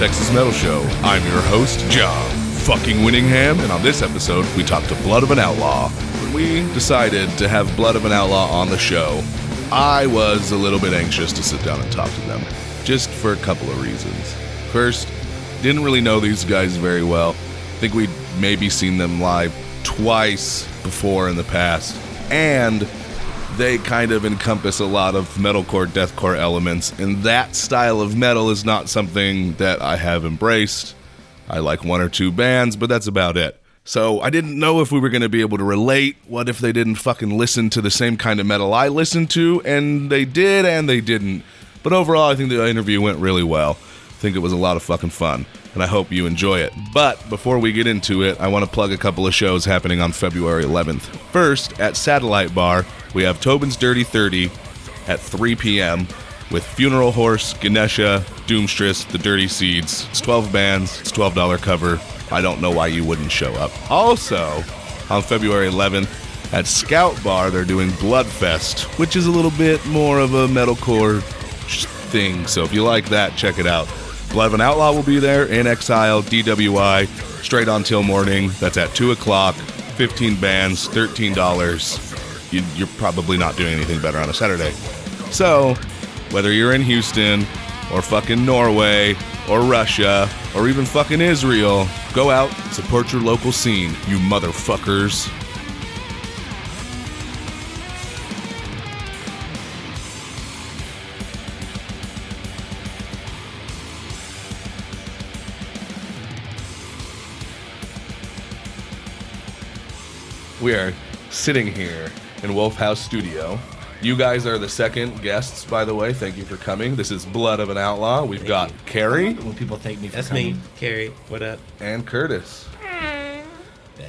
Texas Metal Show. I'm your host, John fucking Winningham, and on this episode, we talk to Blood of an Outlaw. When we decided to have Blood of an Outlaw on the show, I was a little bit anxious to sit down and talk to them, just for a couple of reasons. First, didn't really know these guys very well. I think we'd maybe seen them live twice before in the past, and they kind of encompass a lot of metalcore, deathcore elements, and that style of metal is not something that I have embraced. I like one or two bands, but that's about it. So I didn't know if we were going to be able to relate. What if they didn't fucking listen to the same kind of metal I listened to? And they did, and they didn't. But overall, I think the interview went really well. I think it was a lot of fucking fun, and I hope you enjoy it. But before we get into it, I want to plug a couple of shows happening on February 11th. First, at Satellite Bar, we have Tobin's Dirty 30 at 3 p.m. with Funeral Horse, Ganesha, Doomstress, The Dirty Seeds. It's 12 bands, it's $12 cover. I don't know why you wouldn't show up. Also, on February 11th, at Scout Bar, they're doing Bloodfest, which is a little bit more of a metalcore thing. So if you like that, check it out. Blood of an Outlaw will be there, In Exile, DWI, straight on till morning. That's at 2 o'clock, 15 bands, $13. You're probably not doing anything better on a Saturday. So, whether you're in Houston, or fucking Norway, or Russia, or even fucking Israel, go out, support your local scene, you motherfuckers. We are sitting here in Wolf House Studio. You guys are the second guests, by the way. Thank you for coming. This is Blood of an Outlaw. We've got Carrie. When people thank me for That's coming. me, Carrie. What up? And Curtis.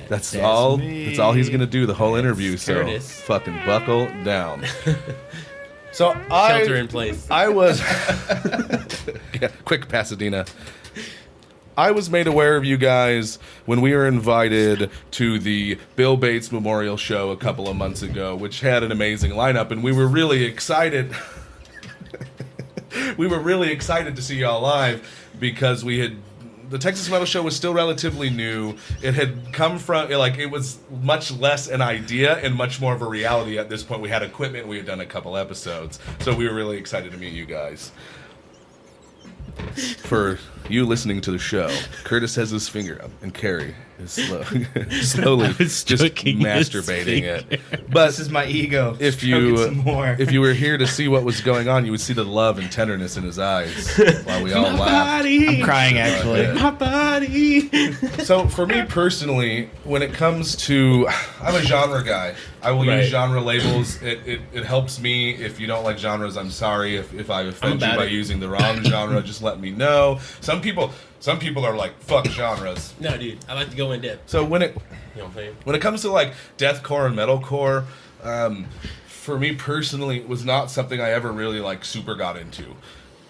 That's all he's going to do the whole interview, Curtis. so fucking buckle down. So Shelter in place. I was... Yeah, quick, Pasadena. I was made aware of you guys when we were invited to the Bill Bates Memorial Show a couple of months ago, which had an amazing lineup, and we were really excited. We were really excited to see y'all live because the Texas Metal Show was still relatively new. It had come from, it was much less an idea and much more of a reality at this point. We had equipment, we had done a couple episodes, so we were really excited to meet you guys. For you listening to the show, Curtis has his finger up, and Carrie is slowly just masturbating it. But This is my ego. if you were here to see what was going on, you would see the love and tenderness in his eyes while we all laughed. I'm crying, actually. My body. So for me personally, when it comes to, I'm a genre guy. I will use genre labels. It helps me. If you don't like genres, I'm sorry. If I offend you by using the wrong genre, just let me know. Some people are like, fuck genres. No, dude. I like to go in depth. So when You know what I'm saying? it comes to like deathcore and metalcore, for me personally, it was not something I ever really like super got into.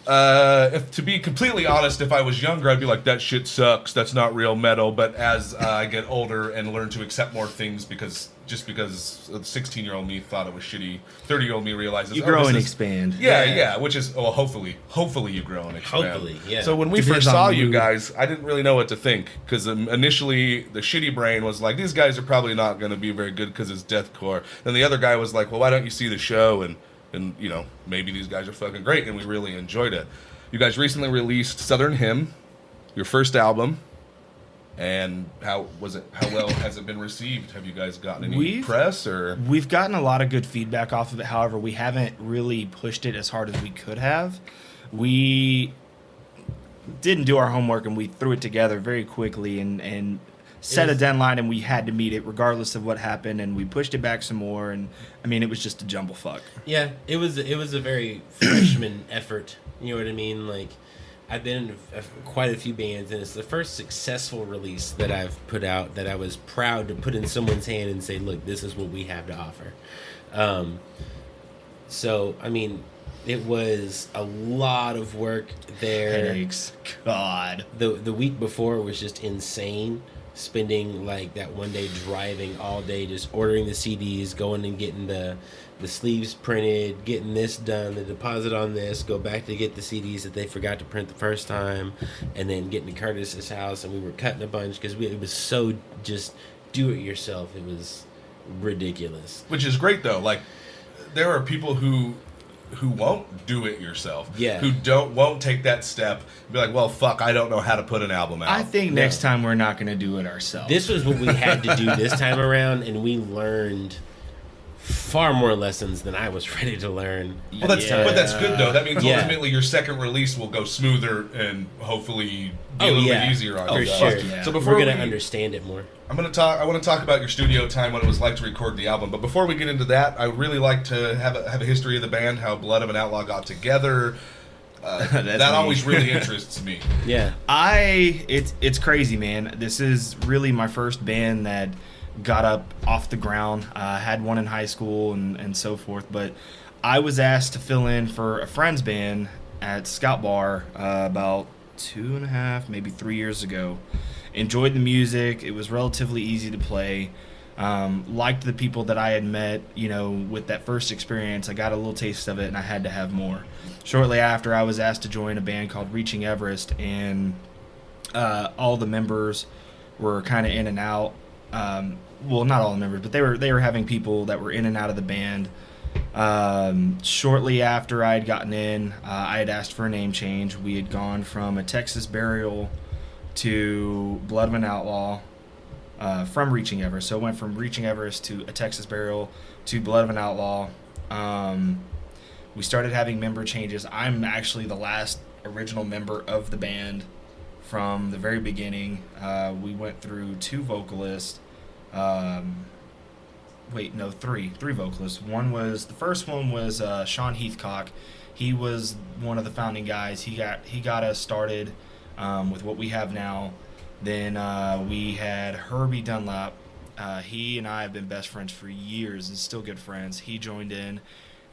If to be completely honest, if I was younger, I'd be like, that shit sucks. That's not real metal. But as I get older and learn to accept more things because a 16-year-old me thought it was shitty, 30-year-old me realizes You grow and this is- expand. Yeah, which is, well, hopefully you grow and expand. Hopefully, yeah. So when we Depends first saw on you mood. guys, I didn't really know what to think, because initially the shitty brain was like, these guys are probably not going to be very good because it's deathcore. Then the other guy was like, well, why don't you see the show, and maybe these guys are fucking great, and we really enjoyed it. You guys recently released Southern Hymn, your first album. And how well has it been received? Have you guys gotten any press or? We've gotten a lot of good feedback off of it. However, we haven't really pushed it as hard as we could have. We didn't do our homework, and we threw it together very quickly and set a deadline, and we had to meet it regardless of what happened, and we pushed it back some more, and I mean, it was just a jumble fuck. Yeah, it was a very freshman effort. You know what I mean? Like, I've been in quite a few bands, and it's the first successful release that I've put out that I was proud to put in someone's hand and say, look, this is what we have to offer. So, I mean, it was a lot of work there. Headaches. God. The week before was just insane. spending like that one day driving all day, just ordering the CDs, going and getting the sleeves printed, getting this done, the deposit on this, go back to get the CDs that they forgot to print the first time, and then getting to Curtis's house, and we were cutting a bunch because it was so just do it yourself. It was ridiculous. Which is great though. Like, there are people who won't do it yourself. Yeah. Who won't take that step. Be like, well, fuck, I don't know how to put an album out. I think next time we're not going to do it ourselves. This was what we had to do this time around, and we learned far more lessons than I was ready to learn. Well, but that's good though. That means Yeah. ultimately your second release will go smoother and hopefully be a little bit easier on you. For sure. yeah. So before we're gonna understand it more. I want to talk about your studio time, what it was like to record the album. But before we get into that, I would really like to have a history of the band, how Blood of an Outlaw got together. That always really interests me. Yeah. It's crazy, man. This is really my first band that got up off the ground. Had one in high school and so forth, but I was asked to fill in for a friend's band at Scout Bar about 2.5, maybe 3 years ago. Enjoyed the music. It was relatively easy to play. Liked the people that I had met, with that first experience. I got a little taste of it, and I had to have more. Shortly after, I was asked to join a band called Reaching Everest, and all the members were kind of in and out. Well, not all the members, but they were having people that were in and out of the band. Shortly after I had gotten in, I had asked for a name change. We had gone from A Texas Burial to Blood of an Outlaw, from Reaching Everest. So it went from Reaching Everest to A Texas Burial to Blood of an Outlaw. We started having member changes. I'm actually the last original member of the band from the very beginning. We went through 2 vocalists. Three vocalists. The first one was Sean Heathcock. He was one of the founding guys. He got us started with what we have now. Then we had Herbie Dunlap. He and I have been best friends for years and still good friends. He joined in.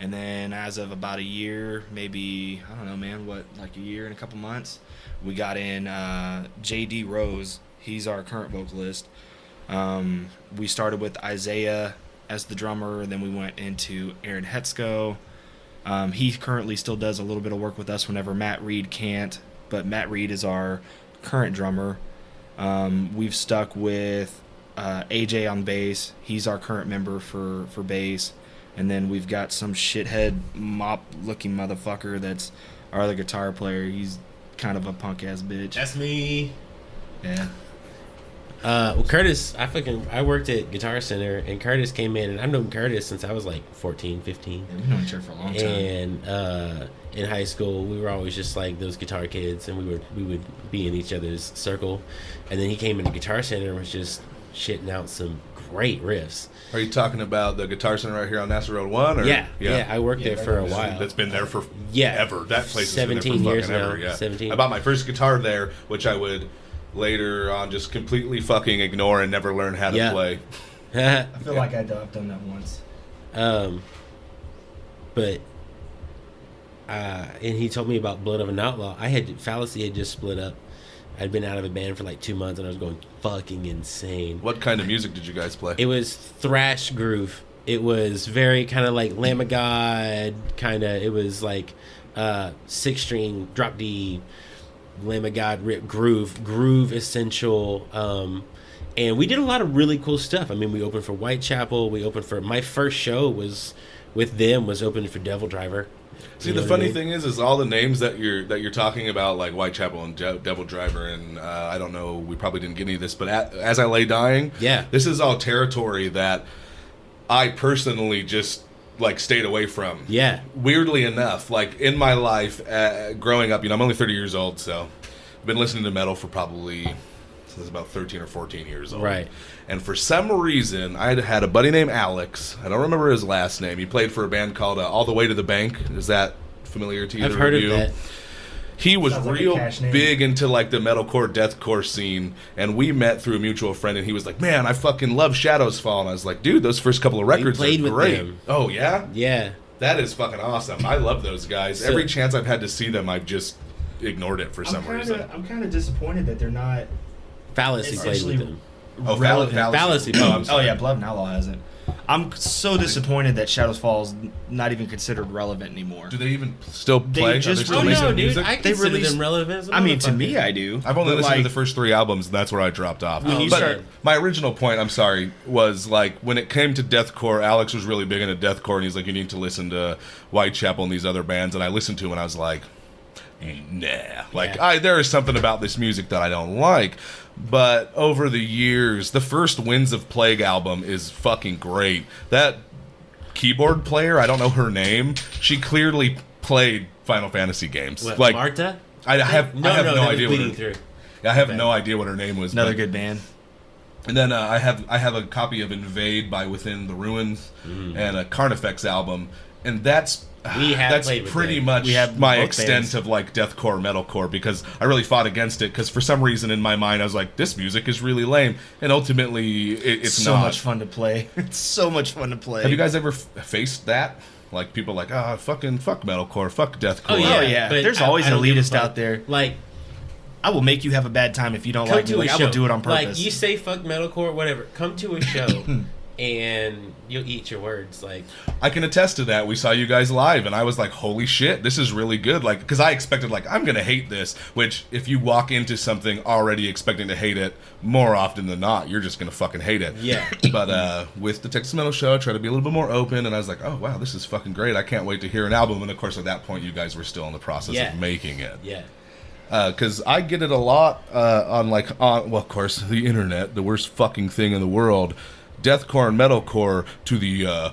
And then as of about a year, maybe, I don't know, man, like a year and a couple months, we got in J.D. Rose. He's our current vocalist. We started with Isaiah as the drummer. Then we went into Aaron Hetzko. He currently still does a little bit of work with us whenever Matt Reed can't. But Matt Reed is our current drummer. We've stuck with AJ on bass. He's our current member for bass. And then we've got some shithead mop-looking motherfucker that's our other guitar player. He's kind of a punk-ass bitch. That's me. Yeah. Well, Curtis, I worked at Guitar Center, and Curtis came in, and I've known Curtis since I was like 14, 15. Yeah, we've known each other for a long time. And in high school, we were always just like those guitar kids, and we would be in each other's circle. And then he came into Guitar Center and was just shitting out some great riffs. Are you talking about the Guitar Center right here on Nassau Road 1? Or? Yeah, I worked there for a while. That's been there for Yeah. ever. That place has been there 17 for years fucking now. ever. Yeah. 17. I bought my first guitar there, which I would later on just completely fucking ignore and never learn how to play. I feel like I've done that once. But and he told me about Blood of an Outlaw. Fallacy had just split up. I'd been out of a band for like 2 months, and I was going fucking insane. What kind of music did you guys play? It was thrash groove. It was very kind of like Lamb of God, kind of. It was like 6-string drop D, Lamb of God rip groove essential. And we did a lot of really cool stuff. I mean, we opened for Whitechapel. We opened for my first show was with them was opening for Devil Driver. See, the funny thing is all the names that you're talking about, like Whitechapel and Devil Driver, and I don't know, we probably didn't get any of this, but As I Lay Dying, this is all territory that I personally just like stayed away from. Yeah. Weirdly enough, like in my life, growing up, I'm only 30 years old, so I've been listening to metal for probably since about 13 or 14 years old. Right. And for some reason, I had a buddy named Alex. I don't remember his last name. He played for a band called All the Way to the Bank. Is that familiar to either I've heard of you? of that. He was Sounds like a real cash name. big into like the metalcore, deathcore scene, and we met through a mutual friend. And he was like, "Man, I fucking love Shadows Fall." And I was like, "Dude, those first couple of records played are with great." them. Oh yeah, Yeah. that is fucking awesome. I love those guys. So- Every chance I've had to see them, I've just ignored it for some reason. I'm kind of disappointed that they're not Fallacy played essentially with them. relevant. Fallacy. Oh yeah, Blood and Outlaw hasn't. I'm so disappointed that Shadows Fall's not even considered relevant anymore. Do they even still play? just Are they still released- making dude. music? I consider released- them relevant as a I mean, to motherfucker. me, I do. I've only But, listened to like, the first 3 albums, and that's where I dropped off. When you But start- my original point, I'm sorry, was like when it came to deathcore, Alex was really big into deathcore, and he's like, you need to listen to Whitechapel and these other bands, and I listened to him, and I was like, nah. Like, Yeah. there is something about this music that I don't like. But over the years, the first Winds of Plague album is fucking great. That keyboard player, I don't know her name, she clearly played Final Fantasy games. What, Like, Marta? I have no that was idea what Bleeding her, Through. I have Okay. no idea what her name was. Another but- good band. And then I have a copy of Invade by Within the Ruins and a Carnifex album, and that's We have that's played with pretty them. much We have my both extent bands. of like deathcore, metalcore, because I really fought against it because for some reason in my mind I was like, this music is really lame, and ultimately it's so not. much fun to play. It's so much fun to play. Have you guys ever faced that? Like people like, fuck metalcore, fuck deathcore. Oh yeah, Oh, yeah. but There's always I an don't give a elitist fuck. out there. Like, I will make you have a bad time if you don't come like me. to a Like, I show. will do it on purpose. Like, you say fuck metalcore, whatever. Come to a show, and you'll eat your words. Like, I can attest to that. We saw you guys live, and I was like, holy shit, this is really good. Like, because I expected, like, I'm going to hate this, which if you walk into something already expecting to hate it, more often than not, you're just going to fucking hate it. Yeah. But with the Texas Metal Show, I tried to be a little bit more open, and I was like, oh, wow, this is fucking great. I can't wait to hear an album. And, of course, at that point, you guys were still in the process Yeah. of making it. yeah. Because I get it a lot well, of course, the internet, the worst fucking thing in the world. Deathcore and metalcore to the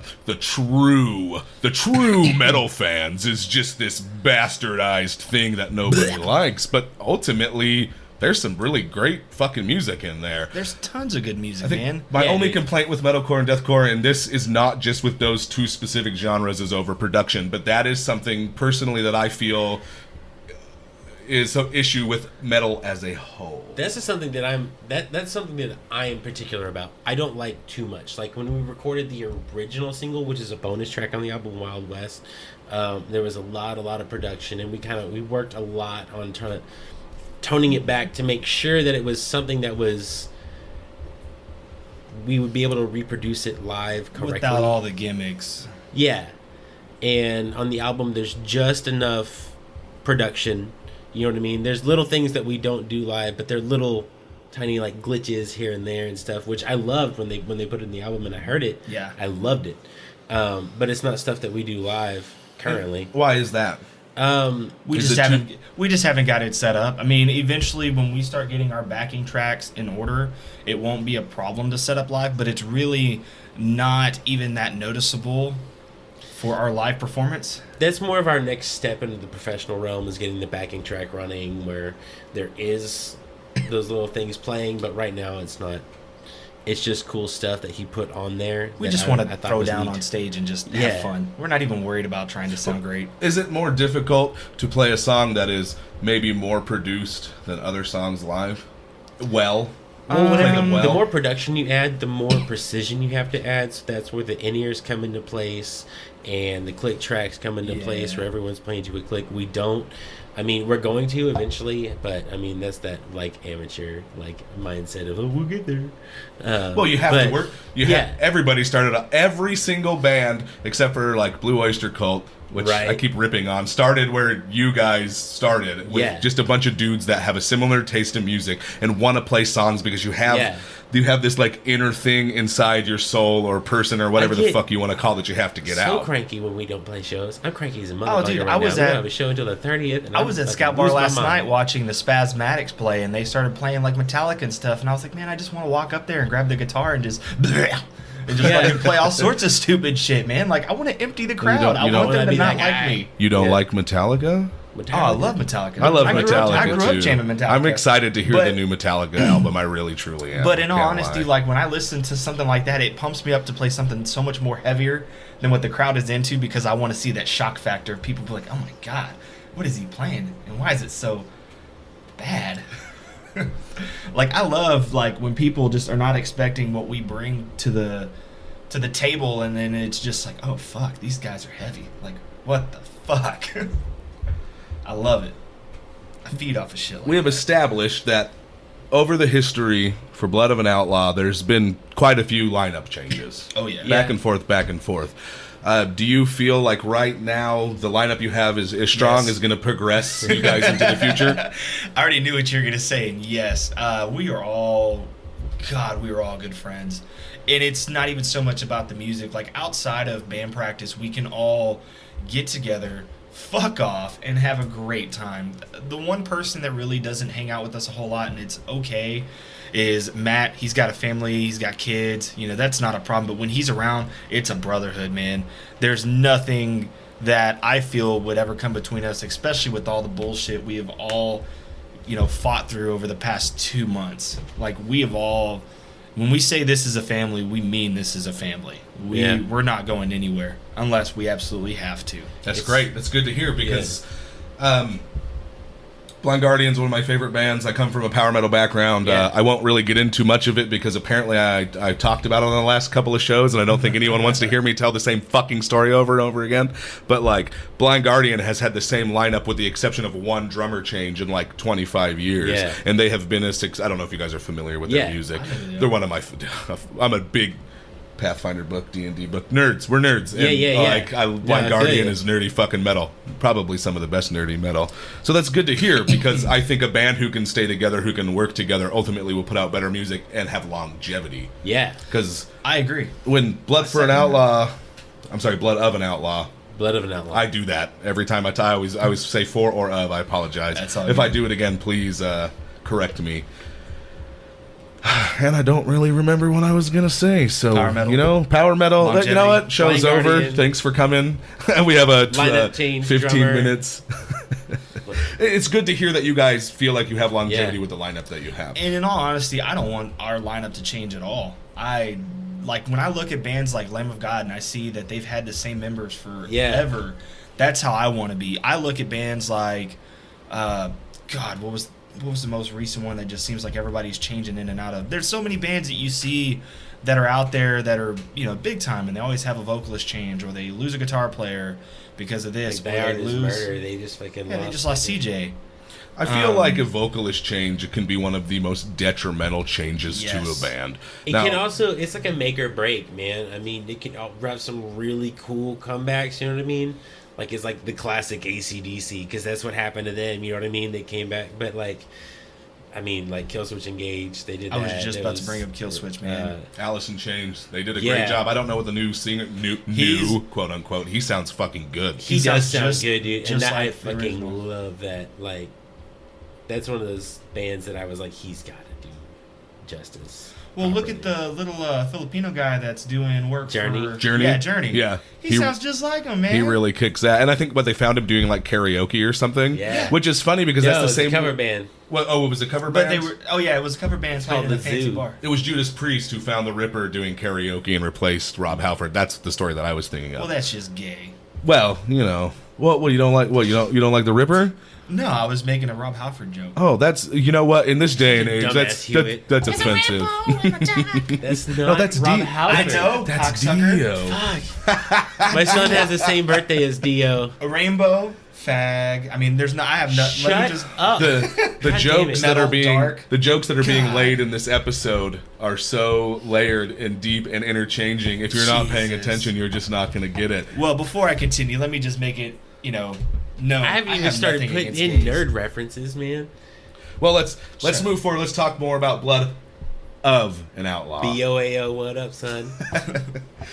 true metal fans is just this bastardized thing that nobody likes. But ultimately, there's some really great fucking music in there. There's tons of good music, I think man. my Yeah, only dude. complaint with metalcore and deathcore, and this is not just with those two specific genres, is overproduction, but that is something personally that I feel is an issue with metal as a whole. That's just something that that's something that I am particular about. I don't like too much. Like when we recorded the original single, which is a bonus track on the album Wild West, there was a lot of production, and we worked a lot on toning it back to make sure that it was something that we would be able to reproduce it live correctly. Without all the gimmicks. Yeah. And on the album, there's just enough production. You know what I mean? There's little things that we don't do live, but they're little tiny like glitches here and there and stuff, which I loved when they put it in the album and I heard it. Yeah. I loved it. But it's not stuff that we do live currently. Why is that? We Is just it we just haven't got it set up. I mean, eventually when we start getting our backing tracks in order, it won't be a problem to set up live, but it's really not even that noticeable for our live performance. That's more of our next step into the professional realm, is getting the backing track running where there is those little things playing, but right now it's not. It's just cool stuff that he put on there. We that just I want to thought throw was down neat. on stage and just Yeah. have fun. We're not even worried about trying to sound great. Is it more difficult to play a song that is maybe more produced than other songs live? Well, Well, play them well. the more production you add, the more precision you have to add. So that's where the in-ears come into place and the click tracks come into place where everyone's playing to a click. We don't. I mean, we're going to eventually, but I mean, that's that like amateur like mindset of, oh, we'll get there. Well, you have to work. Yeah. Everybody started out. Every single band except for like Blue Oyster Cult, which Right. I keep ripping on, started where you guys started with Yeah. just a bunch of dudes that have a similar taste in music and want to play songs because you have this like inner thing inside your soul or person or whatever the get fuck you want to call that you have to get so out. cranky when we don't play shows. I'm cranky as a motherfucker dude, right I was now. We at- don't have a show until the 30th. And I I'm was at fucking Scout Bar losing my last mind. night watching the Spasmatics play, and they started playing like Metallica and stuff, and I was like, man, I just want to walk up there and grab the guitar and just fucking play all sorts of stupid shit, man. Like, I want to empty the crowd. don't- I you want don't them wanna to be not that like guy. me. You don't Yeah. like Metallica? Oh, I love Metallica. I love grew Metallica up, I grew too. up jamming Metallica. I'm excited to hear But- the new Metallica album. I really, truly am. But in all Can't honesty, lie. like when I listen to something like that, it pumps me up to play something so much more heavier than what the crowd is into, because I want to see that shock factor of people be like, oh my god, what is he playing? And why is it so bad? Like, I love like when people just are not expecting what we bring to the table, and then it's just like, oh fuck, these guys are heavy. Like, what the fuck? I love it. I feed off of shit like we have that. established that over the history for Blood of an Outlaw, there's been quite a few lineup changes. Oh, yeah. Back and forth, back and forth. Do you feel like right now the lineup you have is strong, Yes. is going to progress you guys into the future? I already knew what you were going to say, and yes, we are all good friends. And it's not even so much about the music. Like, outside of band practice, we can all get together, fuck off, and have a great time. The one person that really doesn't hang out with us a whole lot, and it's okay, is Matt. He's got a family, he's got kids, that's not a problem. But when he's around, it's a brotherhood, man. There's nothing that I feel would ever come between us, especially with all the bullshit we have all, fought through over the past 2 months. Like, we have all, when we say this is a family, we mean this is a family. We're not going anywhere unless we absolutely have to. That's great. That's good to hear because Blind Guardian's one of my favorite bands. I come from a power metal background. Yeah. I won't really get into much of it because apparently I talked about it on the last couple of shows, and I don't think anyone wants to hear me tell the same fucking story over and over again. But, like, Blind Guardian has had the same lineup with the exception of one drummer change in, like, 25 years. Yeah. And they have been I don't know if you guys are familiar with their music. They're one of my... I'm a big... Pathfinder book, D&D book. Nerds. We're nerds. And, Blind Guardian is nerdy fucking metal. Probably some of the best nerdy metal. So that's good to hear because I think a band who can stay together, who can work together, ultimately will put out better music and have longevity. Yeah. Because I agree. when Blood of an Outlaw, Blood of an Outlaw. I do that every time I always say for or of. I apologize. That's all if good. I do it again, please correct me. And I don't really remember what I was going to say. So, Power metal. power metal. Longevity. You know what? Show's Blind over. Guardian. Thanks for coming. We have a Lineup change, 15 drummer. minutes. It's good to hear that you guys feel like you have longevity Yeah. with the lineup that you have. And in all honesty, I don't want our lineup to change at all. When I look at bands like Lamb of God and I see that they've had the same members forever, that's how I want to be. I look at bands like, what was the most recent one that just seems like everybody's changing in and out of? There's so many bands that you see that are out there that are, big time, and they always have a vocalist change, or they lose a guitar player because of this. Like or Bad they is lose. Murder. They just fucking They just lost CJ. I feel like a vocalist change can be one of the most detrimental changes Yes. to a band. It can also, it's like a make or break, man. I mean, it can have some really cool comebacks, you know what I mean? Like, it's like the classic AC/DC, because that's what happened to them, you know what I mean? They came back, but like Killswitch Engage, they did that. I was just about to bring up Killswitch, man. Alice in Chains, they did a Yeah. great job. I don't know what the new singer, new quote unquote, he sounds fucking good. He does sound good, dude. And just I like the fucking original. love that. Like, that's one of those bands that I was like, he's got to do justice. Well, look properly. at the little Filipino guy that's doing work Journey? for... Journey? Yeah, Journey. Yeah. He sounds just like him, man. He really kicks that. And I think they found him doing like karaoke or something. Yeah. Which is funny because that's the it's a same cover band. Well, it was a cover But band? they were... Oh, yeah, it was a cover band playing in called a The fancy Zoo. bar. It was Judas Priest who found the Ripper doing karaoke and replaced Rob Halford. That's the story that I was thinking of. Well, that's just gay. Well, what you don't like? What you don't like the Ripper? No, I was making a Rob Halford joke. Oh, that's in this day and age, Dumbass Hewitt. that's offensive. That's not that's Rob Dio. Halford. I know, That's cocksucker. Dio. My son has the same birthday as Dio. A rainbow, fag. I mean, there's not... I have not... Shut Let me just... up. The God jokes damn it. that are Metal, being dark. the jokes that are being God. laid in this episode are so layered and deep and interchanging. If you're not paying Jesus. attention, you're just not going to get it. Well, before I continue, let me just make it, no. I haven't even started nothing putting against in gays. nerd references, man. Well, let's Sure. move forward. Let's talk more about Blood of an Outlaw. BOAO, what up, son?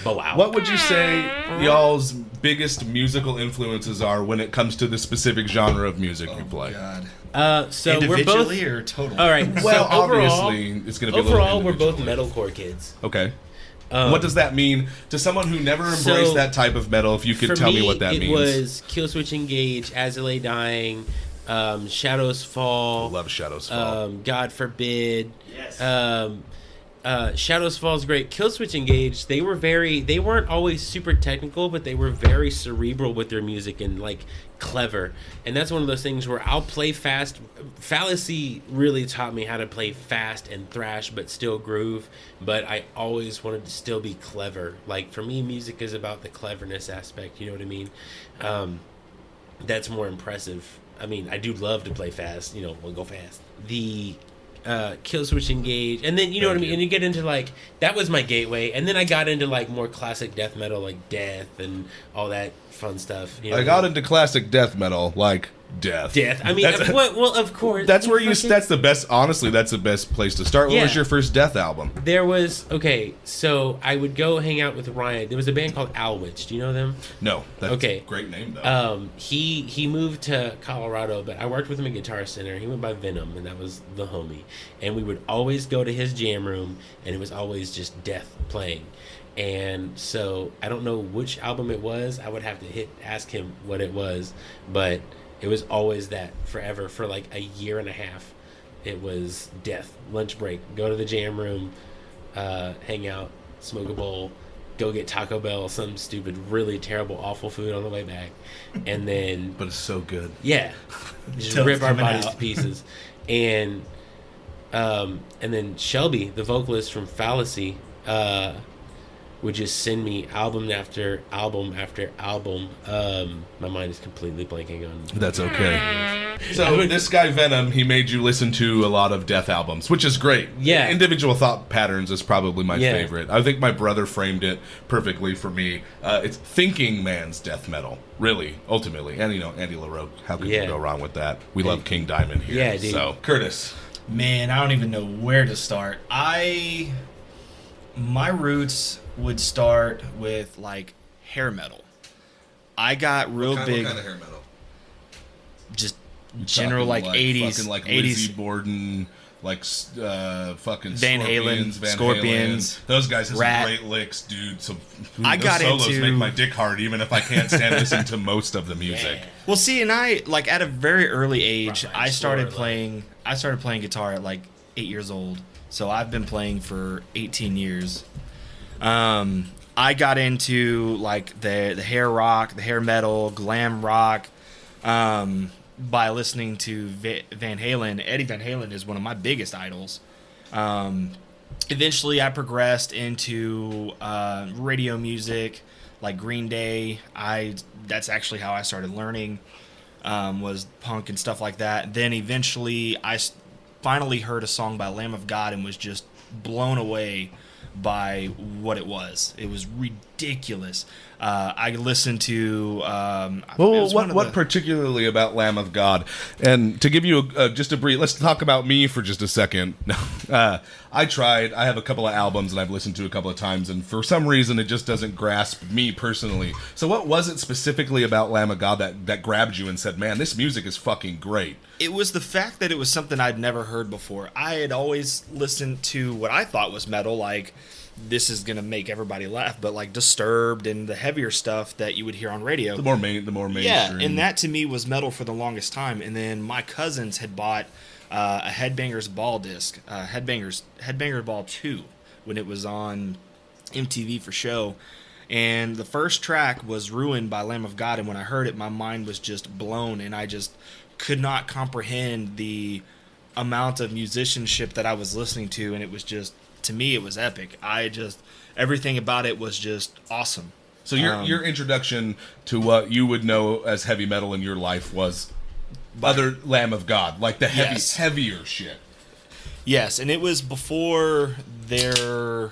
Wow. What would you say y'all's biggest musical influences are when it comes to the specific genre of music you play? God. So we're both. Individually or totally? All right. Well, so overall, obviously, it's going to be a little overall, we're both individual. metalcore kids. Okay. What does that mean to someone who never embraced So, that type of metal? If you could For tell me what that it means. was Killswitch Engage, As I Lay Dying, Shadows Fall. Love Shadows Fall. God Forbid. Yes. Shadows Fall is great. Killswitch Engage, they weren't always super technical, but they were very cerebral with their music and like clever. And that's one of those things where I'll play fast. Fallacy really taught me how to play fast and thrash, but still groove. But I always wanted to still be clever. Like for me, music is about the cleverness aspect. You know what I mean? That's more impressive. I mean, I do love to play fast. We'll go fast. Killswitch Engage, and then you know what I mean. And you get into like that was my gateway, and then I got into like more classic death metal, like Death and all that fun stuff. You know I got into classic death metal, like Death. I mean, well, of course. That's where that's the best. Honestly, that's the best place to start. What was your first Death album? There was so I would go hang out with Ryan. There was a band called Owlwitch. Do you know them? No. That's a great name though. He moved to Colorado, but I worked with him at Guitar Center. He went by Venom, and that was the homie. And we would always go to his jam room, and it was always just Death playing. And so I don't know which album it was. I would have to ask him what it was, but it was always that forever for like a year and a half. It was Death. Lunch break, go to the jam room, hang out, smoke a bowl, go get Taco Bell, some stupid, really terrible, awful food on the way back, and then. But it's so good. Yeah, just rip our bodies to pieces, and then Shelby, the vocalist from Fallacy, would just send me album after album after album. My mind is completely blanking on. That's okay. So this guy Venom, he made you listen to a lot of Death albums, which is great. Yeah. Individual Thought Patterns is probably my favorite. I think my brother framed it perfectly for me. It's thinking man's death metal, really, ultimately. And Andy LaRoche, how could you go wrong with that? We love King Diamond here. Yeah, dude. So Curtis. Man, I don't even know where to start. My roots would start with like hair metal. I got real big. What kind of hair metal? Just general like 80s, fucking like 80s. Lizzie Borden, like fucking Van Halen, Scorpions. Those guys have Rat. some great licks, dude. So I got those solos into make my dick hard, even if I can't stand listening to most of the music. Yeah. Well, see, and I like at a very early age, Rock I started Slore, playing. I started playing guitar at like 8 years old. So I've been playing for 18 years. I got into like the hair rock, the hair metal, glam rock, by listening to Van Halen. Eddie Van Halen is one of my biggest idols. Eventually, I progressed into radio music, like Green Day. That's actually how I started learning, was punk and stuff like that. Then eventually, I finally heard a song by Lamb of God and was just blown away by what it was. It was ridiculous. I listened to. What particularly about Lamb of God? And to give you just a brief, let's talk about me for just a second. I tried. I have a couple of albums and I've listened to a couple of times, and for some reason it just doesn't grasp me personally. So what was it specifically about Lamb of God that grabbed you and said, "Man, this music is fucking great"? It was the fact that it was something I'd never heard before. I had always listened to what I thought was metal, like this is gonna make everybody laugh, but like Disturbed and the heavier stuff that you would hear on radio. The more mainstream. Yeah, and that to me was metal for the longest time. And then my cousins had bought a Headbangers Ball disc, Headbangers Ball 2, when it was on MTV for show. And the first track was Ruined by Lamb of God, and when I heard it, my mind was just blown, and I just could not comprehend the amount of musicianship that I was listening to, and it was just, to me, it was epic. Everything about it was just awesome. So your introduction to what you would know as heavy metal in your life was other Lamb of God, like the heavier shit. Yes, and it was before their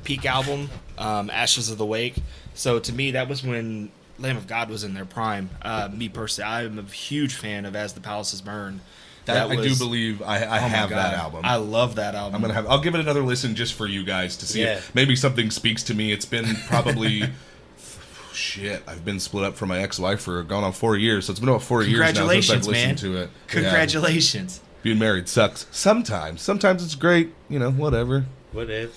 peak album, Ashes of the Wake. So to me, that was when Lamb of God was in their prime. Me personally, I'm a huge fan of As the Palaces Burn. I do believe I have that album. I love that album. I'll give it another listen just for you guys to see if maybe something speaks to me. It's been probably I've been split up from my ex-wife for going on 4 years, so it's been about 4 years now since I've listened to it. Congratulations. Yeah. Being married sucks sometimes. Sometimes it's great, whatever. What if?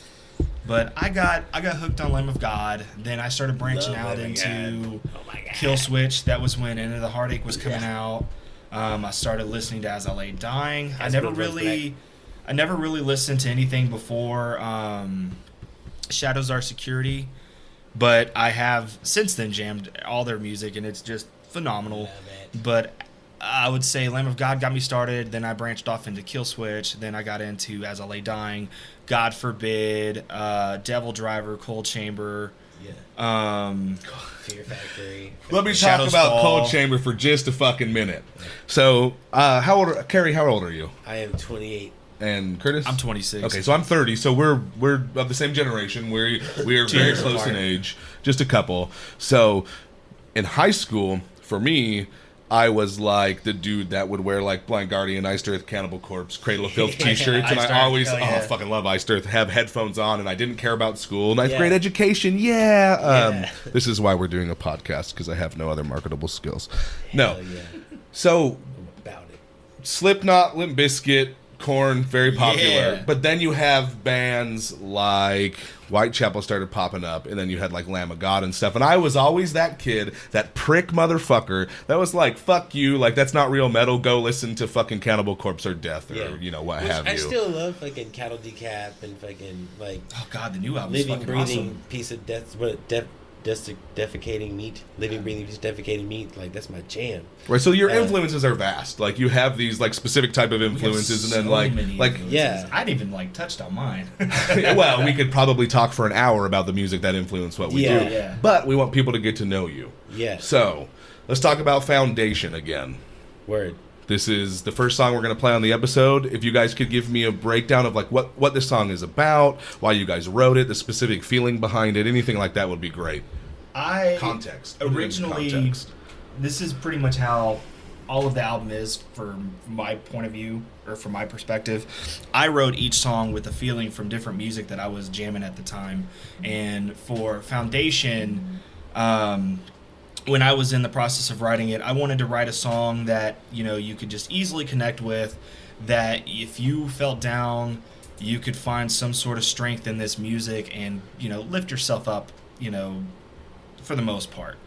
But I got hooked on Lamb of God. Then I started branching out into Killswitch. That was when Into the Heartache was coming out. I started listening to As I Lay Dying. I never really listened to anything before Shadows Are Security, but I have since then jammed all their music, and it's just phenomenal. But I would say Lamb of God got me started. Then I branched off into Killswitch. Then I got into As I Lay Dying, God Forbid, Devil Driver, Cold Chamber, Yeah. Fear Factory. Let me Shadows talk about Fall. Cold Chamber for just a fucking minute. So, Carrie, how old are you? I am 28. And Curtis? I'm 26. Okay, so I'm 30. So we're of the same generation. We are very years close in apart. age, just a couple. So, in high school, for me, I was like the dude that would wear like Blind Guardian, Iced Earth, Cannibal Corpse, Cradle of Filth t-shirts, and Iced I Earth, always, hell yeah. fucking love Iced Earth, have headphones on, and I didn't care about school, ninth Yeah. grade education, yeah. Yeah. This is why we're doing a podcast, because I have no other marketable skills. No. Hell yeah. So, About it. Slipknot, Limp Bizkit, Korn, very popular. Yeah. But then you have bands like Whitechapel started popping up, and then you had like Lamb of God and stuff. And I was always that kid, that prick motherfucker that was like, fuck you, like that's not real metal, go listen to fucking Cannibal Corpse or Death or, what Which have you. I still love fucking Cattle Decap and fucking like Oh God, the new album's living, fucking breathing awesome. piece of death. What defecating meat, living, breathing, just defecating meat. Like that's my jam. Right, so your influences are vast. Like you have these like specific type of We have influences, and so then like many like influences. Yeah. I didn't even like touched on mine. well, we could probably talk for an hour about the music that influenced what we Yeah. do. Yeah. But we want people to get to know you. Yeah. So let's talk about Foundation again. Word. This is the first song we're going to play on the episode. If you guys could give me a breakdown of like what this song is about, why you guys wrote it, the specific feeling behind it, anything like that would be great. Context. Originally, Context. this is pretty much how all of the album is from my point of view, or from my perspective. I wrote each song with a feeling from different music that I was jamming at the time. And for Foundation, when I was in the process of writing it, I wanted to write a song that, you could just easily connect with, that if you felt down, you could find some sort of strength in this music and, lift yourself up, for the most part.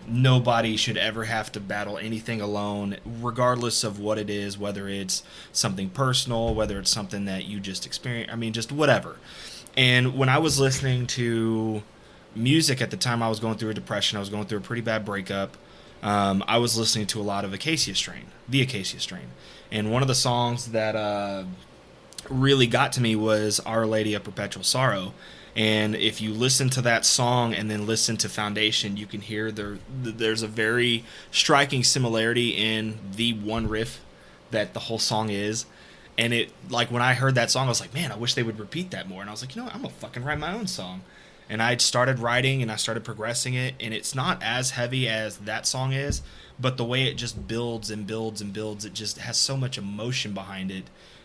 Nobody should ever have to battle anything alone, regardless of what it is, whether it's something personal, whether it's something that you just experience, just whatever. And when I was listening to music at the time, I was going through a depression. I was going through a pretty bad breakup. I was listening to a lot of the Acacia Strain. And one of the songs that really got to me was Our Lady of Perpetual Sorrow. And if you listen to that song and then listen to Foundation, you can hear there's a very striking similarity in the one riff that the whole song is. And it, like, when I heard that song, I was like, man, I wish they would repeat that more. And I was like, you know what, I'm going to fucking write my own song. And I started writing and I started progressing it. And it's not as heavy as that song is, but the way it just builds and builds and builds, it just has so much emotion behind it.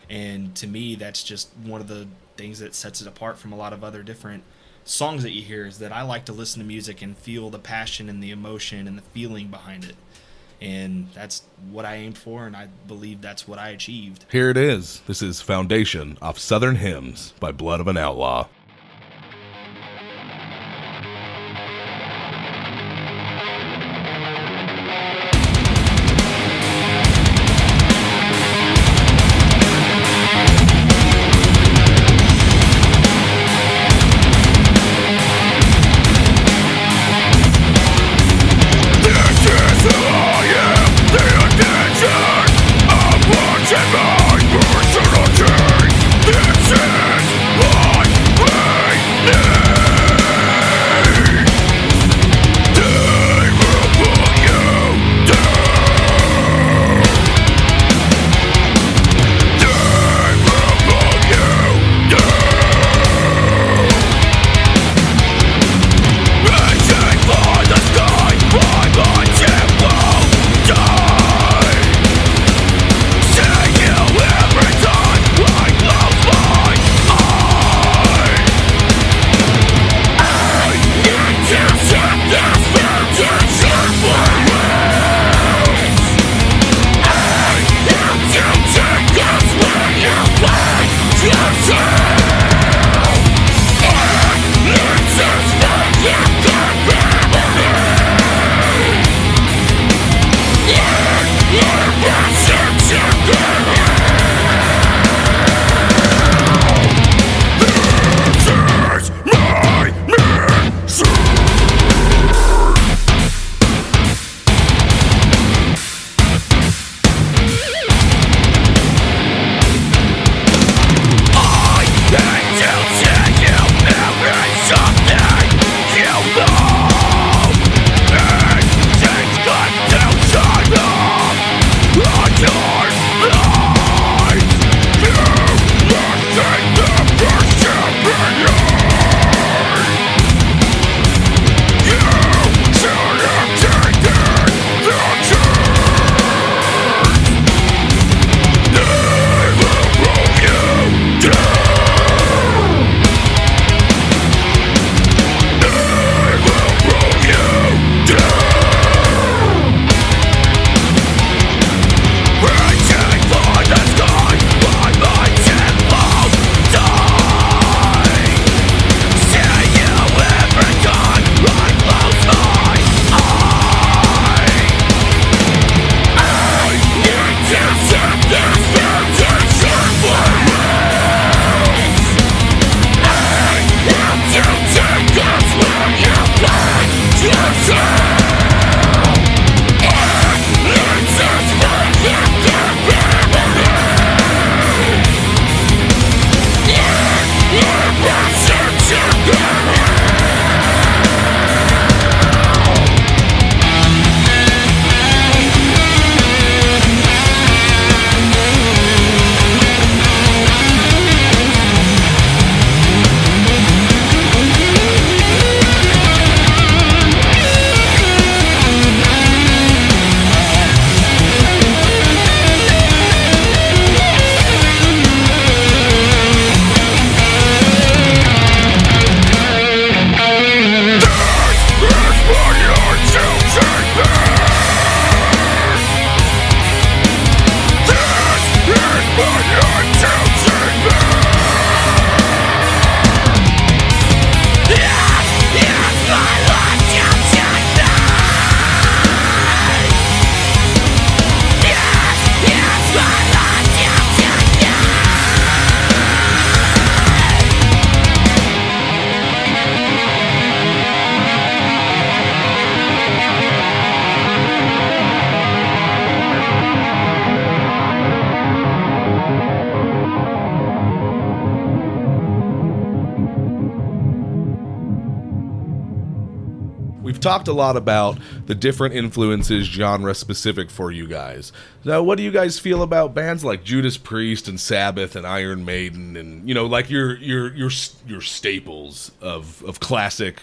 And to me, that's just one of the things that sets it apart from a lot of other different songs that you hear, is that I like to listen to music and feel the passion and the emotion and the feeling behind it. And that's what I aimed for, and I believe that's what I achieved. Here it is. This is Foundation off Southern Hymns by Blood of an Outlaw. Watching my personal change. This is my talked a lot about the different influences, genre specific for you guys. Now, what do you guys feel about bands like Judas Priest and Sabbath and Iron Maiden, and like your staples of classic,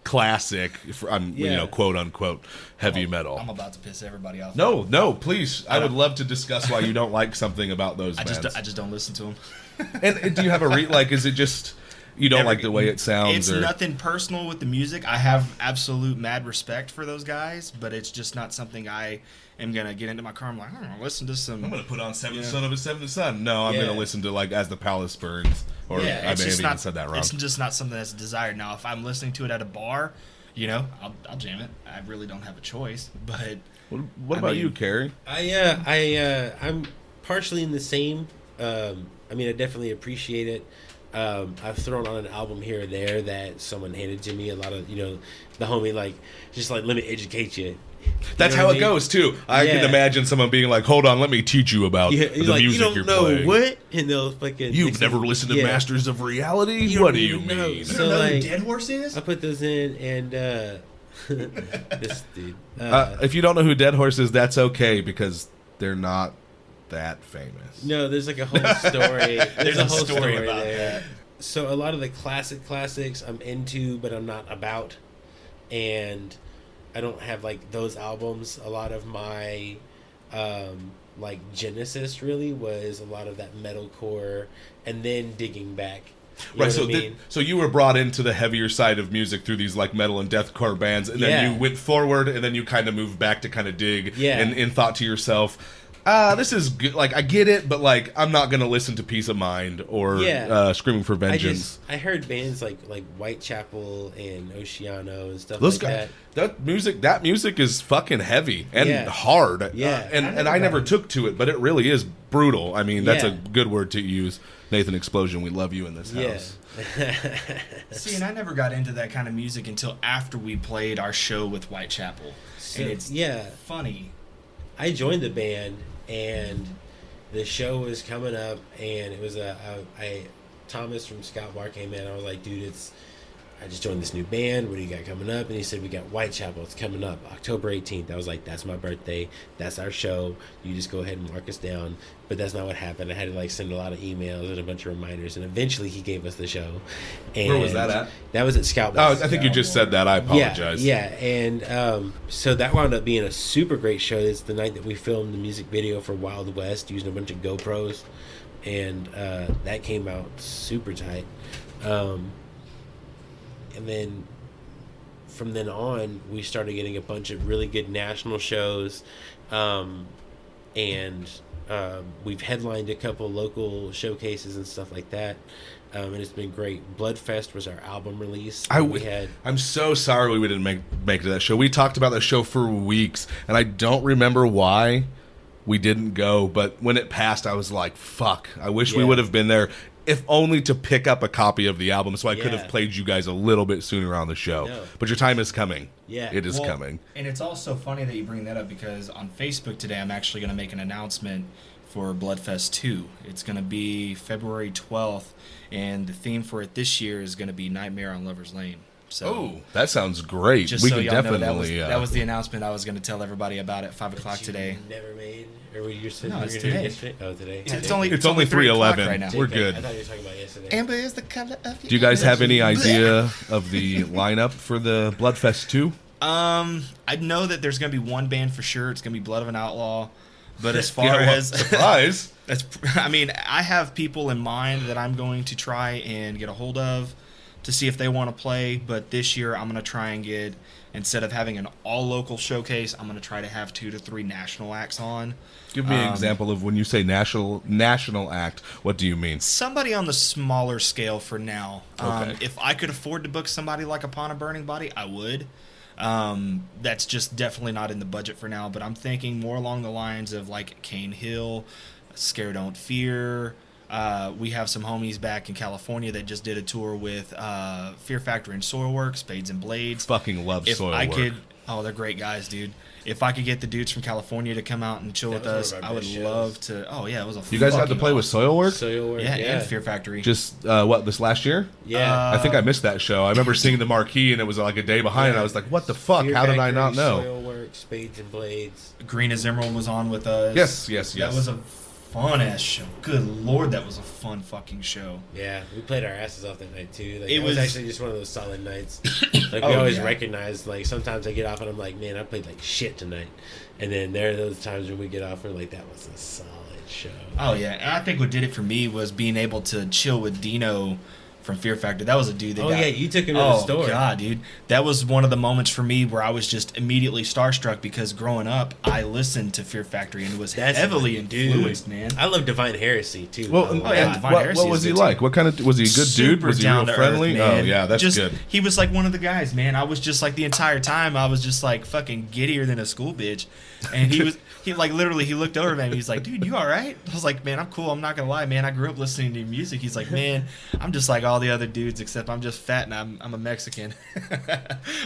quote unquote heavy metal? I'm about to piss everybody off. No, please. I would love to discuss why you don't like something about those I bands. just don't listen to them. And do you have a is it just you don't like the way it sounds? It's nothing personal with the music. I have absolute mad respect for those guys, but it's just not something I am gonna get into my car. I'm like, I'm gonna listen to some. I'm gonna put on Seventh Son of a Seventh Son. No, I'm gonna listen to As the Palace Burns. Or I may have even said that wrong. It's just not something that's desired. Now, if I'm listening to it at a bar, I'll jam it. I really don't have a choice. But what about you, Carrie? I'm partially in the same. I definitely appreciate it. I've thrown on an album here or there that someone handed to me. A lot of, the homie, let me educate you. That's how it goes, too. I can imagine someone being like, hold on, let me teach you about the music you're playing. What? And they'll fucking... You've never listened to Masters of Reality? What do you mean? You don't know who Dead Horse is? I put those in, and this dude... if you don't know who Dead Horse is, that's okay, because they're not that famous. No, there's a whole story. There's a whole story about that. So a lot of the classics I'm into, but I'm not about. And I don't have those albums. A lot of my genesis really was a lot of that metalcore, and then digging back. Right, so you were brought into the heavier side of music through these metal and deathcore bands, and then you went forward, and then you kind of moved back to kind of dig, and thought to yourself, this is good. I get it, but I'm not gonna listen to Peace of Mind or Screaming for Vengeance. I heard bands like Whitechapel and Oceano and stuff like that. That music is fucking heavy and hard. Yeah, and I never took to it, but it really is brutal. That's a good word to use. Nathan Explosion, we love you in this house. See, and I never got into that kind of music until after we played our show with Whitechapel. And it's funny. I joined the band, and the show was coming up, and it was Thomas from Scout Bar came in. I was like, dude, I just joined this new band. What do you got coming up? And he said, we got Whitechapel. It's coming up October 18th. I was like, that's my birthday. That's our show. You just go ahead and mark us down. But that's not what happened. I had to send a lot of emails and a bunch of reminders, and eventually he gave us the show. And where was that at? That was at Scout Bar. Oh, I think you just said that. I apologize. Yeah. And so that wound up being a super great show. It's the night that we filmed the music video for Wild West using a bunch of GoPros, and that came out super tight. And then from then on, we started getting a bunch of really good national shows, and we've headlined a couple local showcases and stuff like that, and it's been great. Bloodfest was our album release. I'm so sorry we didn't make it to that show. We talked about that show for weeks, and I don't remember why we didn't go, but when it passed, I was like, fuck, I wish we would have been there. If only to pick up a copy of the album, so I could have played you guys a little bit sooner on the show. No. But your time is coming. Yeah, it is coming. And it's also funny that you bring that up, because on Facebook today, I'm actually going to make an announcement for Bloodfest 2. It's going to be February 12th, and the theme for it this year is going to be Nightmare on Lover's Lane. So, that sounds great. Just we so can y'all definitely. Know, that was the announcement I was going to tell everybody about at 5 o'clock today. Never made, or you're saying it's today. Oh, today. It's today. only 3:11 right now. We're good. I thought you were talking about yesterday. Amber is the color of your Do you guys have any idea of the lineup for the Bloodfest 2? I know that there's going to be one band for sure. It's going to be Blood of an Outlaw. But as far as surprise, I have people in mind that I'm going to try and get a hold of to see if they want to play. But this year, I'm going to try and get, instead of having an all-local showcase, I'm going to try to have 2 to 3 national acts on. Give me an example of when you say national act, what do you mean? Somebody on the smaller scale for now. Okay. If I could afford to book somebody like Upon a Burning Body, I would. That's just definitely not in the budget for now, but I'm thinking more along the lines of like Cane Hill, Scare Don't Fear. We have some homies back in California that just did a tour with Fear Factory and Soilwork, Spades and Blades. Fucking love Soilwork. Oh, they're great guys, dude. If I could get the dudes from California to come out and chill with us, I would love to. Oh yeah, it was a. You guys got to play with Soilwork? Soilwork, Yeah, and Fear Factory. Just this last year? Yeah. I think I missed that show. I remember seeing the marquee and it was like a day behind, and I was like, "What the fuck? Fear How did I Factory, not know?" Soilwork, Spades and Blades. Green as Emerald was on with us. Yes. That was a fun ass show. Good lord, that was a fun fucking show. Yeah, we played our asses off that night too. Like, It it was was- actually just one of those solid nights. Like Oh, we always yeah. recognize, like sometimes I get off and I'm like, man, I played like shit tonight. And then there are those times when we get off and we're like, that was a solid show. Oh yeah, and I think what did it for me was being able to chill with Dino from Fear Factor. That was a dude that Yeah, you took him to the Oh store. god, dude. That was one of the moments for me where I was just immediately starstruck because growing up, I listened to Fear Factory and was That's heavily fucking dude. influenced, man. I love Divine Heresy too. Well, by the way. yeah, and Divine what Heresy was is he good, like? too. What kind of was he a good dude? Super Was he real down to friendly? earth, man. Oh yeah, that's just, good. He was like one of the guys, man. I was just like the entire time I was just like fucking giddier than a school bitch. And he like literally he looked over at me, he's like, dude, you alright? I was like, man, I'm cool, I'm not gonna lie, man. I grew up listening to your music. He's like, man, I'm just like all the other dudes except I'm just fat and I'm a Mexican.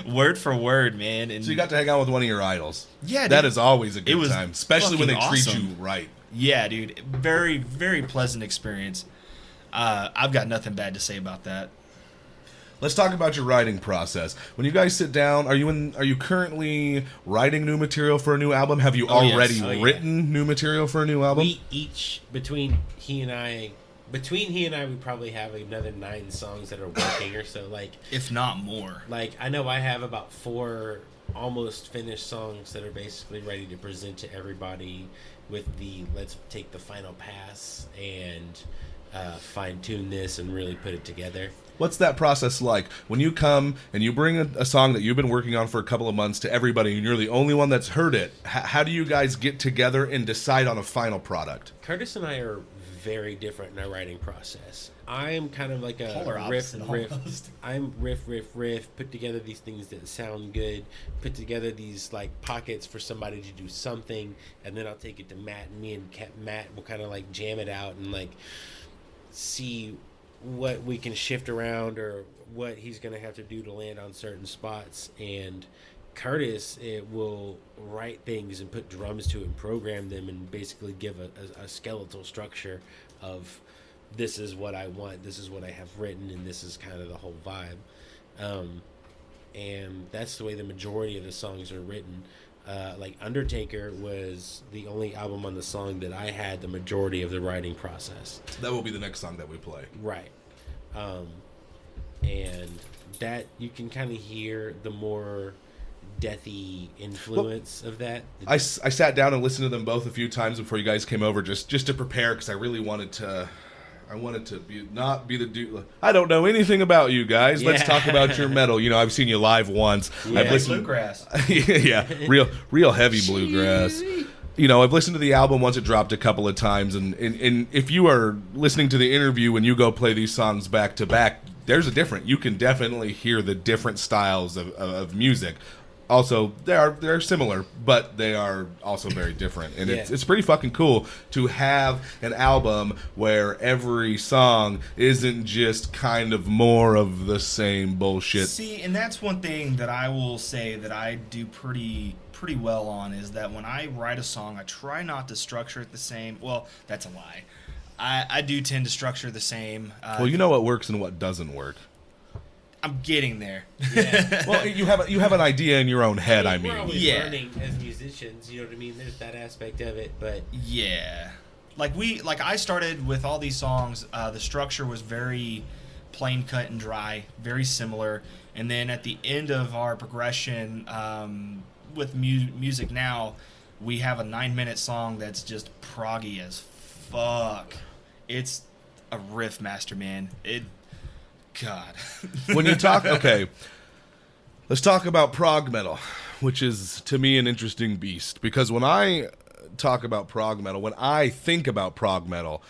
Word for word, man. And So you got to hang out with one of your idols. Yeah, that dude. is always a It good was time, especially when they fucking treat awesome. you right. yeah, dude. Very, very pleasant experience. I've got nothing bad to say about that. Let's talk about your writing process. When you guys sit down, are you currently writing new material for a new album? Have you Oh, yes. already Oh, yeah. written new material for a new album? We each between he and I, we probably have another 9 songs that are working or so. If not more. Like I know I have about 4 almost finished songs that are basically ready to present to everybody with the let's take the final pass and fine tune this and really put it together. What's that process like when you come and you bring a song that you've been working on for a couple of months to everybody and you're the only one that's heard it? How do you guys get together and decide on a final product? Curtis and I are very different in our writing process. I'm kind of like a Polar riff, opposite riff. almost. I'm riff, put together these things that sound good, put together these like pockets for somebody to do something, and then I'll take it to Matt, and me and Matt will kind of like jam it out and like see what we can shift around or what he's going to have to do to land on certain spots. And Curtis will write things and put drums to it and program them and basically give a skeletal structure of this is what I want, this is what I have written, and this is kind of the whole vibe. And that's the way the majority of the songs are written. Like Undertaker was the only album on the song that I had the majority of the writing process. That will be the next song that we play. Right. And that you can kind of hear the more deathy influence of that. I sat down and listened to them both a few times before you guys came over just to prepare because I really wanted to. I wanted to not be the dude. I don't know anything about you guys. Let's Yeah. talk about your metal. You know, I've seen you live once. Yeah. I've listened. Bluegrass. Yeah, real heavy bluegrass. You know, I've listened to the album once it dropped a couple of times, and if you are listening to the interview when you go play these songs back to back, there's a different. You can definitely hear the different styles of music. Also, they're similar, but they are also very different, and Yeah. it's pretty fucking cool to have an album where every song isn't just kind of more of the same bullshit. See, and that's one thing that I will say that I do pretty well on is that when I write a song, I try not to structure it the same. Well, that's a lie. I do tend to structure the same. Well, you know what works and what doesn't work. I'm getting there. Yeah. Well, you have an idea in your own head. I We're mean, always Yeah. learning as musicians, you know what I mean? There's that aspect of it, but Yeah. Like I started with all these songs, the structure was very plain cut and dry, very similar. And then at the end of our progression with music now, we have a 9-minute song that's just proggy as fuck. It's a riff master, man. God. when you talk, okay, let's talk about prog metal, which is to me an interesting beast because when I talk about prog metal, when I think about prog metal,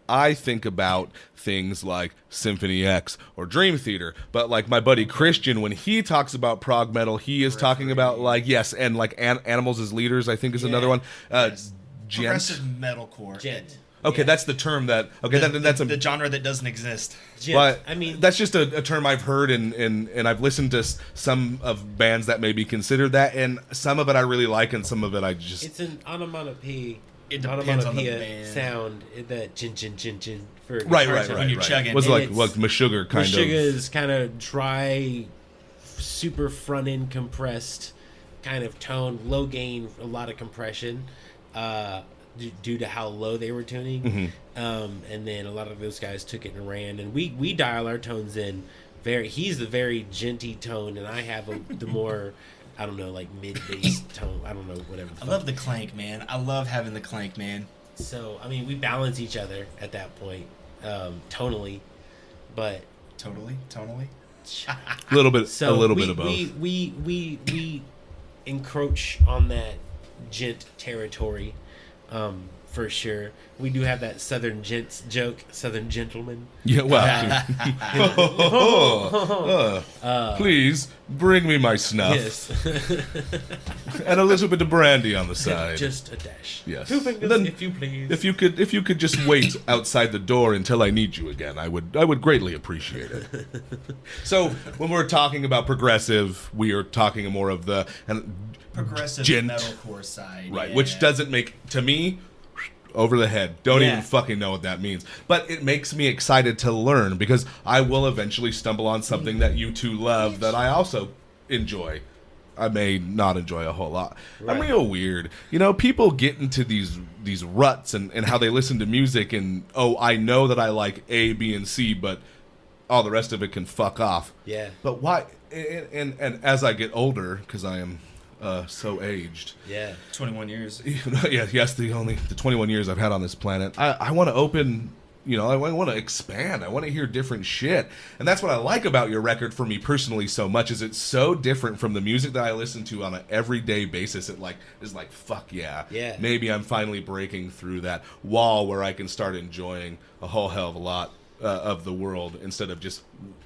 I think about things like Symphony X or Dream Theater. But like my buddy Christian, when he talks about prog metal, he is talking about like, yes, and like Animals as Leaders, I think is another one. Gent. Progressive metalcore. Gent. Okay, that's the term that. Okay, that's the genre that doesn't exist. Gent. But I mean, that's just a term I've heard, and I've listened to some of bands that maybe consider that, and some of it I really like, and some of it I just. it's an onomatopoeia. It depends on the Onomatopoeia band. sound that gin for Right. when you're chugging. Was And like it's- Meshuggah kind of. Meshuggah is kind of dry, super front end compressed kind of tone, low gain, a lot of compression, due to how low they were tuning. And then a lot of those guys took it and ran, and we dial our tones in. He's the very genty tone, and I have the more. I don't know, like mid-bass tone. I don't know, whatever. I love the clank, man. I love having the clank, man. So, I mean, we balance each other at that point, tonally, but Totally. A little bit of both. We encroach on that gent territory, for sure. We do have that Southern gents joke, Southern gentleman. Yeah, well. Please bring me my snuff Yes, and a little bit of brandy on the side. just a dash. Yes. 2 fingers, Then if you please. If you could just wait outside the door until I need you again, I would greatly appreciate it. So when we're talking about progressive, we are talking more of the Progressive gent, metalcore side, right? yeah. Which doesn't make, to me, over the head. Don't Yeah. even fucking know what that means. But it makes me excited to learn because I will eventually stumble on something that you two love that I also enjoy. I may not enjoy a whole lot. Right. I'm real weird. People get into these ruts and how they listen to music and, I know that I like A, B, and C, but all the rest of it can fuck off. Yeah. But why? And as I get older, because I am so aged. Yeah. 21 years. Yes, the 21 years I've had on this planet. I want to open, I want to expand. I want to hear different shit. And that's what I like about your record for me personally so much is it's so different from the music that I listen to on an everyday basis. It is like, fuck yeah. Yeah. Maybe I'm finally breaking through that wall where I can start enjoying a whole hell of a lot of the world instead of just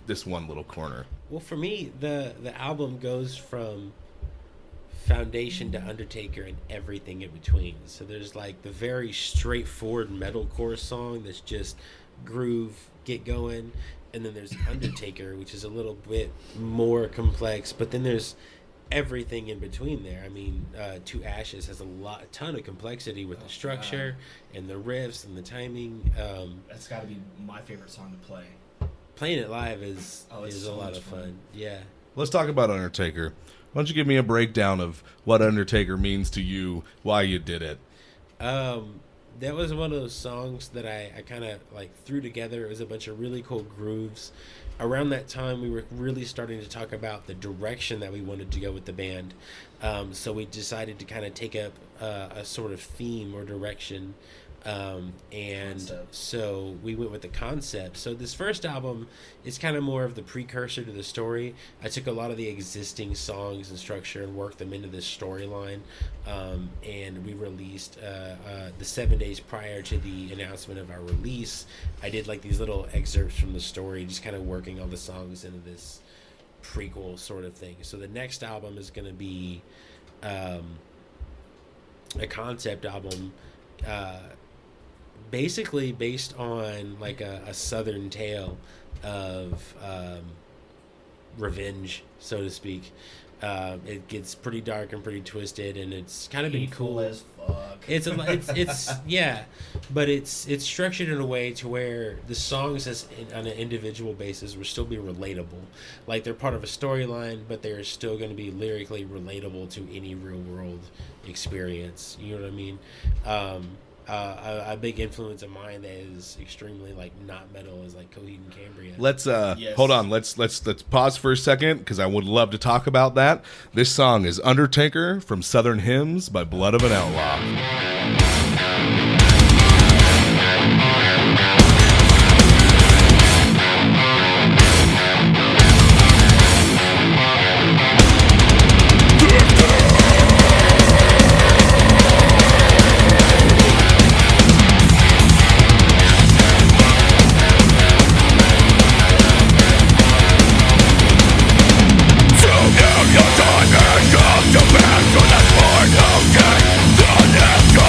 this one little corner. Well, for me, the album goes from Foundation to Undertaker and everything in between. So there's like the very straightforward metalcore song that's just groove, get going, and then there's Undertaker, which is a little bit more complex, but then there's everything in between there. I mean, To Ashes has a ton of complexity with the structure and the riffs and the timing. That's got to be my favorite song to play. Playing it live is so a lot much of fun. Yeah. Let's talk about Undertaker. Why don't you give me a breakdown of what Undertaker means to you, why you did it? That was one of those songs that I kind of like threw together. It was a bunch of really cool grooves. Around that time, we were really starting to talk about the direction that we wanted to go with the band. So we decided to kind of take up a sort of theme or direction. And Concept. so we went with the concept. So this first album is kind of more of the precursor to the story. I took a lot of the existing songs and structure and worked them into this storyline. And we released the 7 days prior to the announcement of our release. I did like these little excerpts from the story, just kind of working all the songs into this prequel sort of thing. So the next album is going to be a concept album, basically based on like a southern tale of revenge, so to speak. It gets pretty dark and pretty twisted, and it's kind of been cool as fuck. It's yeah, but it's structured in a way to where the songs on an individual basis will still be relatable. Like they're part of a storyline, but they're still going to be lyrically relatable to any real world experience. You know what I mean? A big influence of mine that is extremely like not metal is like Coheed and Cambria. Let's Yes. hold on. Let's pause for a second because I would love to talk about that. This song is Undertaker from Southern Hymns by Blood of an Outlaw. Your time has come to pass, so that's why I'm dead.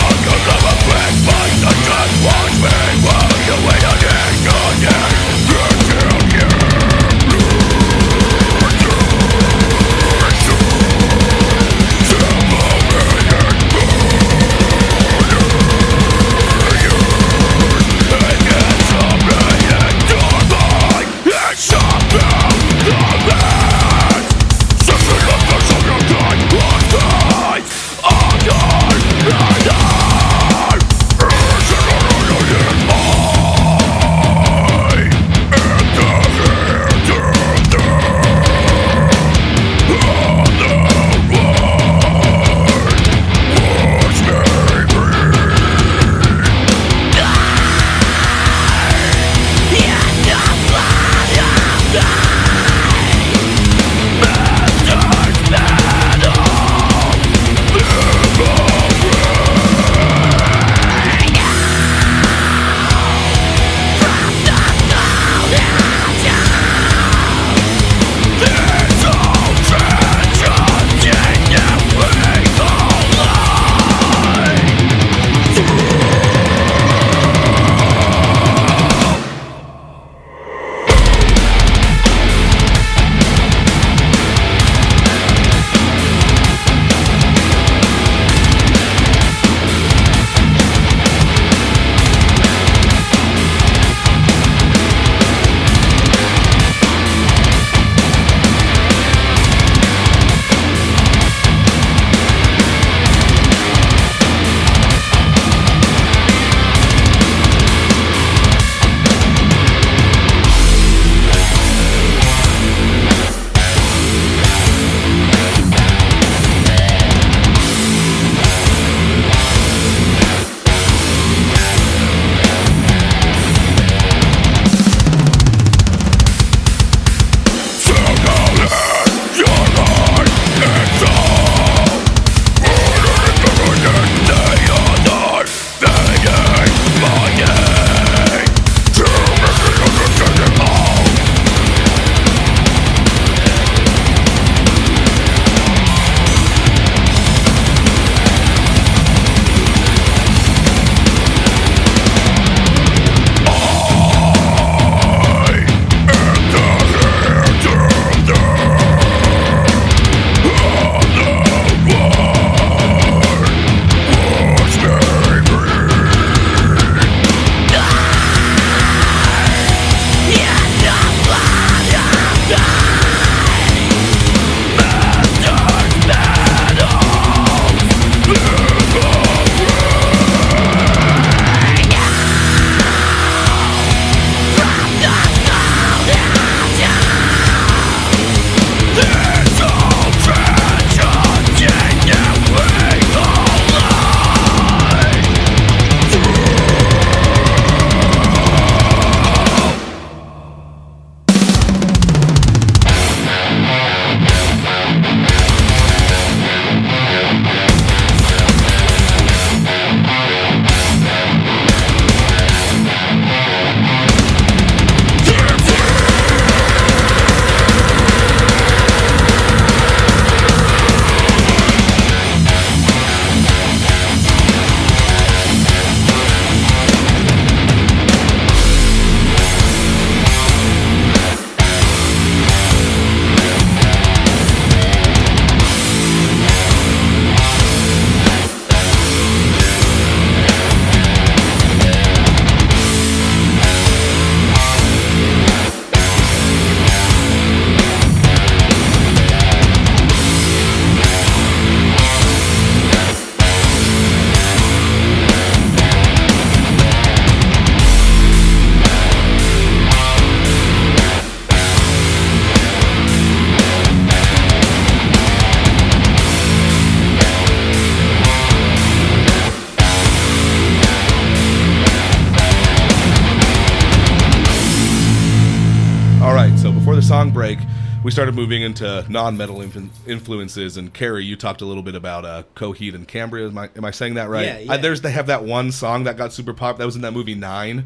song break, we started moving into non-metal influences. And Carrie, you talked a little bit about Coheed and Cambria. Am I saying that right? Yeah. They have that one song that got super popular. That was in that movie 9.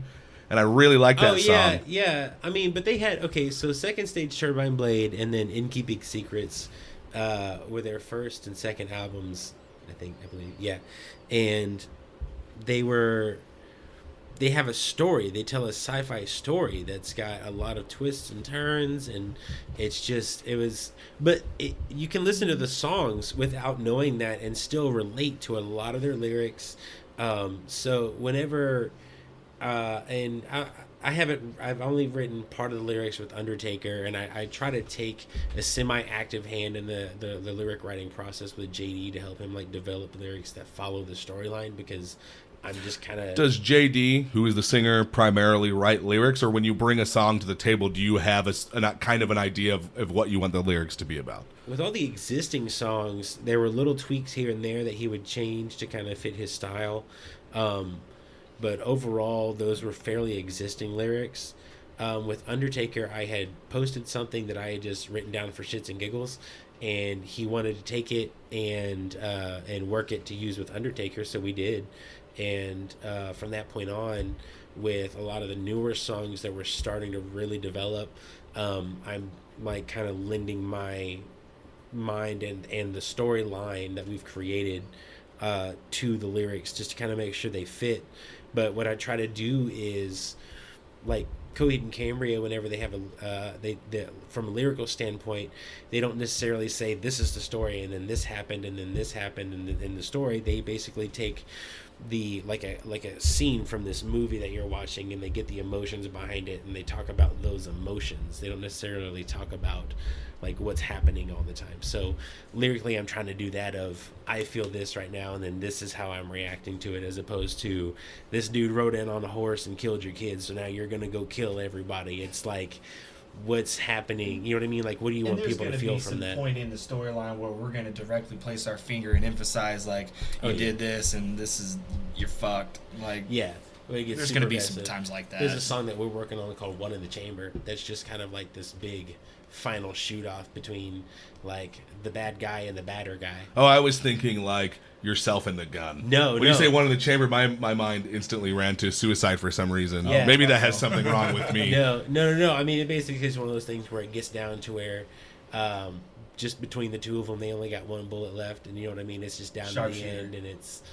And I really like that song. Yeah. I mean, but they had, so Second Stage Turbine Blade and then In Keeping Secrets were their first and second albums, I believe. Yeah. And they have a story. They tell a sci-fi story that's got a lot of twists and turns, and you can listen to the songs without knowing that and still relate to a lot of their lyrics. So whenever, and I've only written part of the lyrics with Undertaker, and I try to take a semi-active hand in the lyric writing process with JD to help him like develop lyrics that follow the storyline, because I'm just kind of... Does JD, who is the singer, primarily write lyrics, or when you bring a song to the table, do you have a kind of an idea of what you want the lyrics to be about? With all the existing songs, there were little tweaks here and there that he would change to kind of fit his style. But overall, those were fairly existing lyrics. With Undertaker, I had posted something that I had just written down for shits and giggles, and he wanted to take it and work it to use with Undertaker, so we did. And from that point on, with a lot of the newer songs that were starting to really develop, I'm like kind of lending my mind and the storyline that we've created to the lyrics, just to kind of make sure they fit. But what I try to do is, like Coheed and Cambria, whenever they have they from a lyrical standpoint, they don't necessarily say this is the story and then this happened and then this happened and in the story. They basically take the like a scene from this movie that you're watching, and they get the emotions behind it and they talk about those emotions. They don't necessarily talk about like what's happening all the time. So lyrically, I'm trying to do that of, I feel this right now, and then this is how I'm reacting to it, as opposed to, this dude rode in on a horse and killed your kids, so now you're gonna go kill everybody. It's like, what's happening? You know what I mean? Like, what do you want people to feel from that? There's going to be some point in the storyline where we're going to directly place our finger and emphasize, like, you did this, and this is, you're fucked. Like, yeah. There's going to be some times like that. There's a song that we're working on called One in the Chamber that's just kind of like this big final shoot off between like the bad guy and the badder guy. Oh, I was thinking like yourself and the gun. No, when you say One in the Chamber, my mind instantly ran to suicide for some reason. Yeah. Maybe that has something wrong with me. No. I mean, it basically is one of those things where it gets down to where just between the two of them, they only got one bullet left, and you know what I mean? It's just down to the end, and it's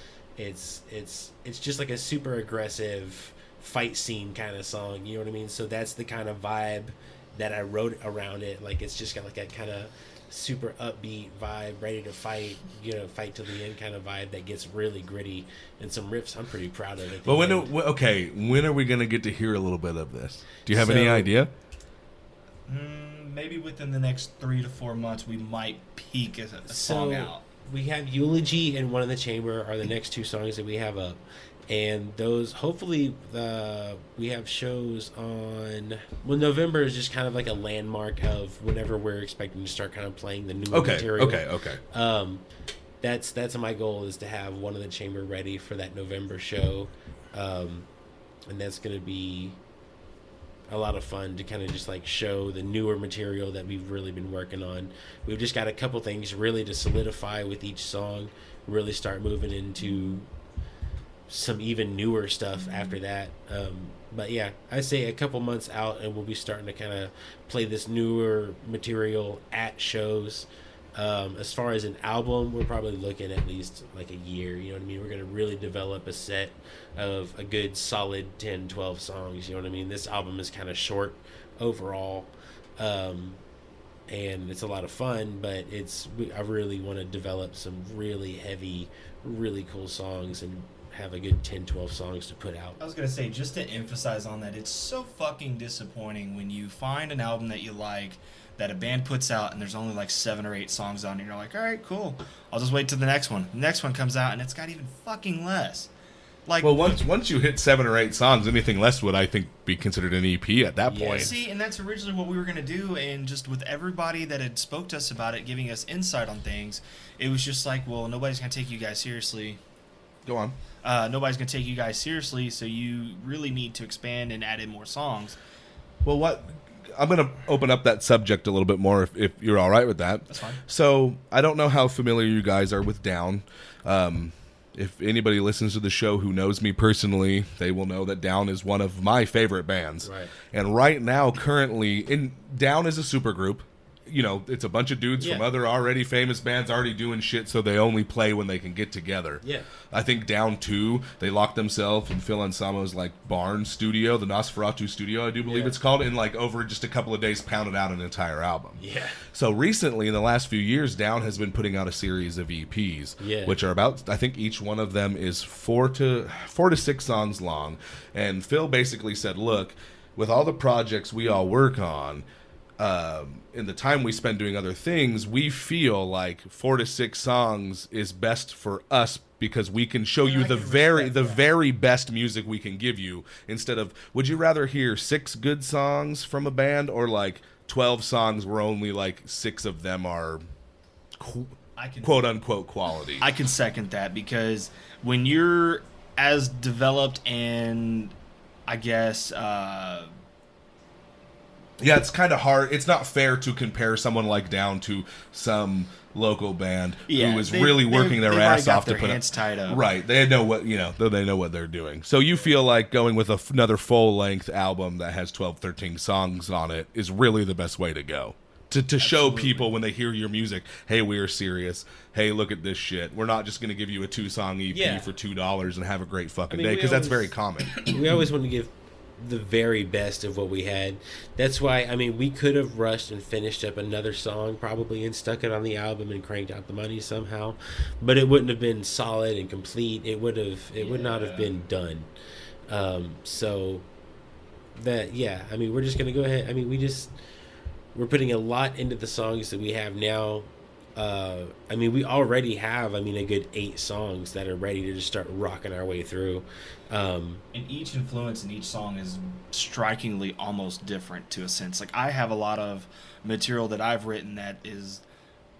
just like a super aggressive fight scene kind of song. You know what I mean? So that's the kind of vibe that I wrote around it. Like, it's just got like that kind of super upbeat vibe, ready to fight, fight till the end kind of vibe that gets really gritty, and some riffs I'm pretty proud of. But when are we going to get to hear a little bit of this? Do you have any idea? Maybe within the next 3 to 4 months, we might peek a song out. We have Eulogy and One in the Chamber are the next two songs that we have up. And those, hopefully, we have shows on... Well, November is just kind of like a landmark of whenever we're expecting to start kind of playing the new material. Okay. That's my goal, is to have One in the Chamber ready for that November show. And that's going to be a lot of fun to kind of just like show the newer material that we've really been working on. We've just got a couple things really to solidify with each song, really start moving into some even newer stuff after that. But yeah, I say a couple months out and we'll be starting to kind of play this newer material at shows. As far as an album, we're probably looking at least like a year, you know what I mean? We're going to really develop a set of a good solid 10, 12 songs, you know what I mean? This album is kind of short overall, and it's a lot of fun, but I really want to develop some really heavy, really cool songs and have a good 10, 12 songs to put out. I was going to say, just to emphasize on that, it's so fucking disappointing when you find an album that you like, that a band puts out, and there's only like 7 or 8 songs on it, and you're like, all right, cool, I'll just wait till the next one. The next one comes out, and it's got even fucking less. Like, well, once you hit 7 or 8 songs, anything less would, I think, be considered an EP at that point. See, and that's originally what we were going to do, and just with everybody that had spoke to us about it, giving us insight on things, it was just like, well, nobody's going to take you guys seriously. Go on. Nobody's going to take you guys seriously, so you really need to expand and add in more songs. Well, what... I'm gonna open up that subject a little bit more if you're all right with that. That's fine. So I don't know how familiar you guys are with Down. If anybody listens to the show who knows me personally, they will know that Down is one of my favorite bands. Right. And right now, currently, Down is a supergroup. You know, it's a bunch of dudes from other already famous bands already doing shit, so they only play when they can get together. Yeah. I think Down 2, they locked themselves in Phil Anselmo's, like, barn studio, the Nosferatu studio, I do believe it's called, and, like, over just a couple of days pounded out an entire album. Yeah. So recently, in the last few years, Down has been putting out a series of EPs, which are about, I think each one of them is 4 to 6 songs long. And Phil basically said, look, with all the projects we all work on, in the time we spend doing other things, we feel like 4 to 6 songs is best for us because we can show you the very best music we can give you, instead of, would you rather hear 6 good songs from a band or like 12 songs where only like 6 of them are quote unquote quality? I can second that, because when you're as developed and I guess yeah, it's kind of hard. It's not fair to compare someone like Down to some local band who is really working their ass off to put hands tied up. Right, they know what they know what they're doing. So you feel like going with another full length album that has 12, 13 songs on it is really the best way to go. To show people when they hear your music, hey, we are serious. Hey, look at this shit. We're not just going to give you a 2-song EP for $2 and have a great fucking day, because that's very common. We always want to give the very best of what we had. That's why, I mean, we could have rushed and finished up another song probably and stuck it on the album and cranked out the money somehow, but it wouldn't have been solid and complete. It would not have been done. So that, I mean, we're just gonna go ahead. I mean, we're putting a lot into the songs that we have now. I mean, we already have, a good 8 songs that are ready to just start rocking our way through. And each influence in each song is strikingly almost different to a sense. Like, I have a lot of material that I've written that is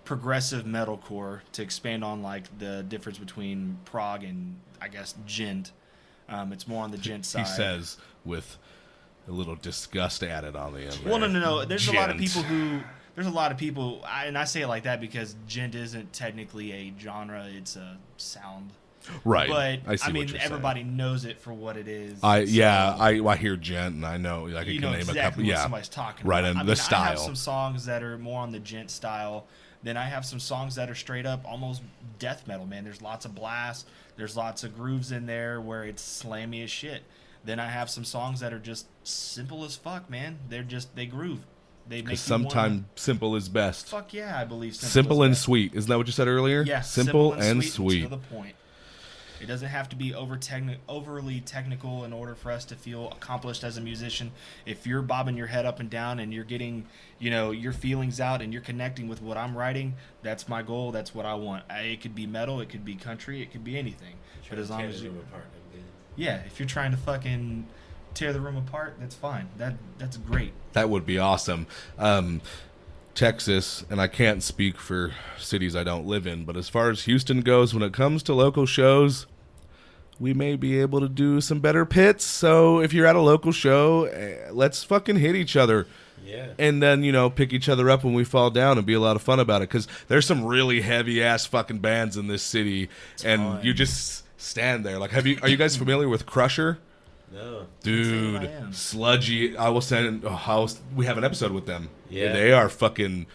progressive metalcore, to expand on, like, the difference between prog and, I guess, gent. It's more on the gent side. He says with a little disgust added on the end. Well, no. There's a lot of people who... There's a lot of people, and I say it like that because gent isn't technically a genre, it's a sound. Right. But, I mean, everybody knows it for what it is. I hear gent, and I know, like, you can name exactly a couple. What somebody's talking right, about. And the style. I have some songs that are more on the gent style. Then I have some songs that are straight up almost death metal, man. There's lots of blasts. There's lots of grooves in there where it's slammy as shit. Then I have some songs that are just simple as fuck, man. They groove. Because sometimes simple is best. Fuck yeah, I believe simple and sweet. Isn't that what you said earlier? Yeah, simple and sweet. To the point. It doesn't have to be overly technical in order for us to feel accomplished as a musician. If you're bobbing your head up and down and you're getting, your feelings out and you're connecting with what I'm writing, that's my goal. That's what I want. It could be metal, it could be country, it could be anything. But as long as if you're trying to fucking tear the room apart, that's fine. That's great. That would be awesome. Texas, and I can't speak for cities I don't live in, but as far as Houston goes, when it comes to local shows, we may be able to do some better pits. So if you're at a local show, let's fucking hit each other. Yeah. And then, pick each other up when we fall down and be a lot of fun about it. Because there's some really heavy-ass fucking bands in this city, and you just stand there. Like, are you guys familiar with Crusher? No. Dude, sludgy. I will send. We have an episode with them. Yeah. They are fucking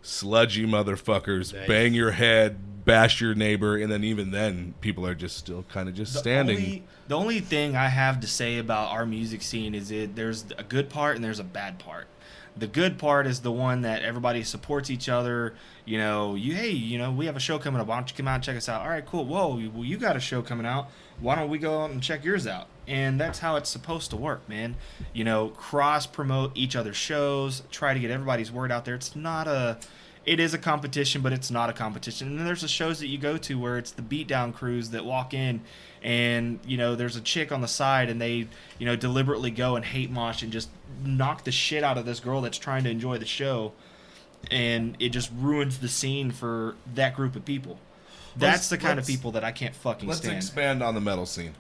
sludgy motherfuckers. Nice. Bang your head, bash your neighbor, and then even then, people are just still kind of just standing. The only thing I have to say about our music scene is there's a good part and there's a bad part. The good part is the one that everybody supports each other. We have a show coming up. Why don't you come out and check us out? All right, cool. Whoa, well, you got a show coming out. Why don't we go out and check yours out? And that's how it's supposed to work, man. Cross-promote each other's shows. Try to get everybody's word out there. It is a competition, but it's not a competition. And then there's the shows that you go to where it's the beatdown crews that walk in and, there's a chick on the side and they, deliberately go and hate mosh and just knock the shit out of this girl that's trying to enjoy the show. And it just ruins the scene for that group of people. That's the kind of people that I can't fucking stand. Let's expand on the metal scene.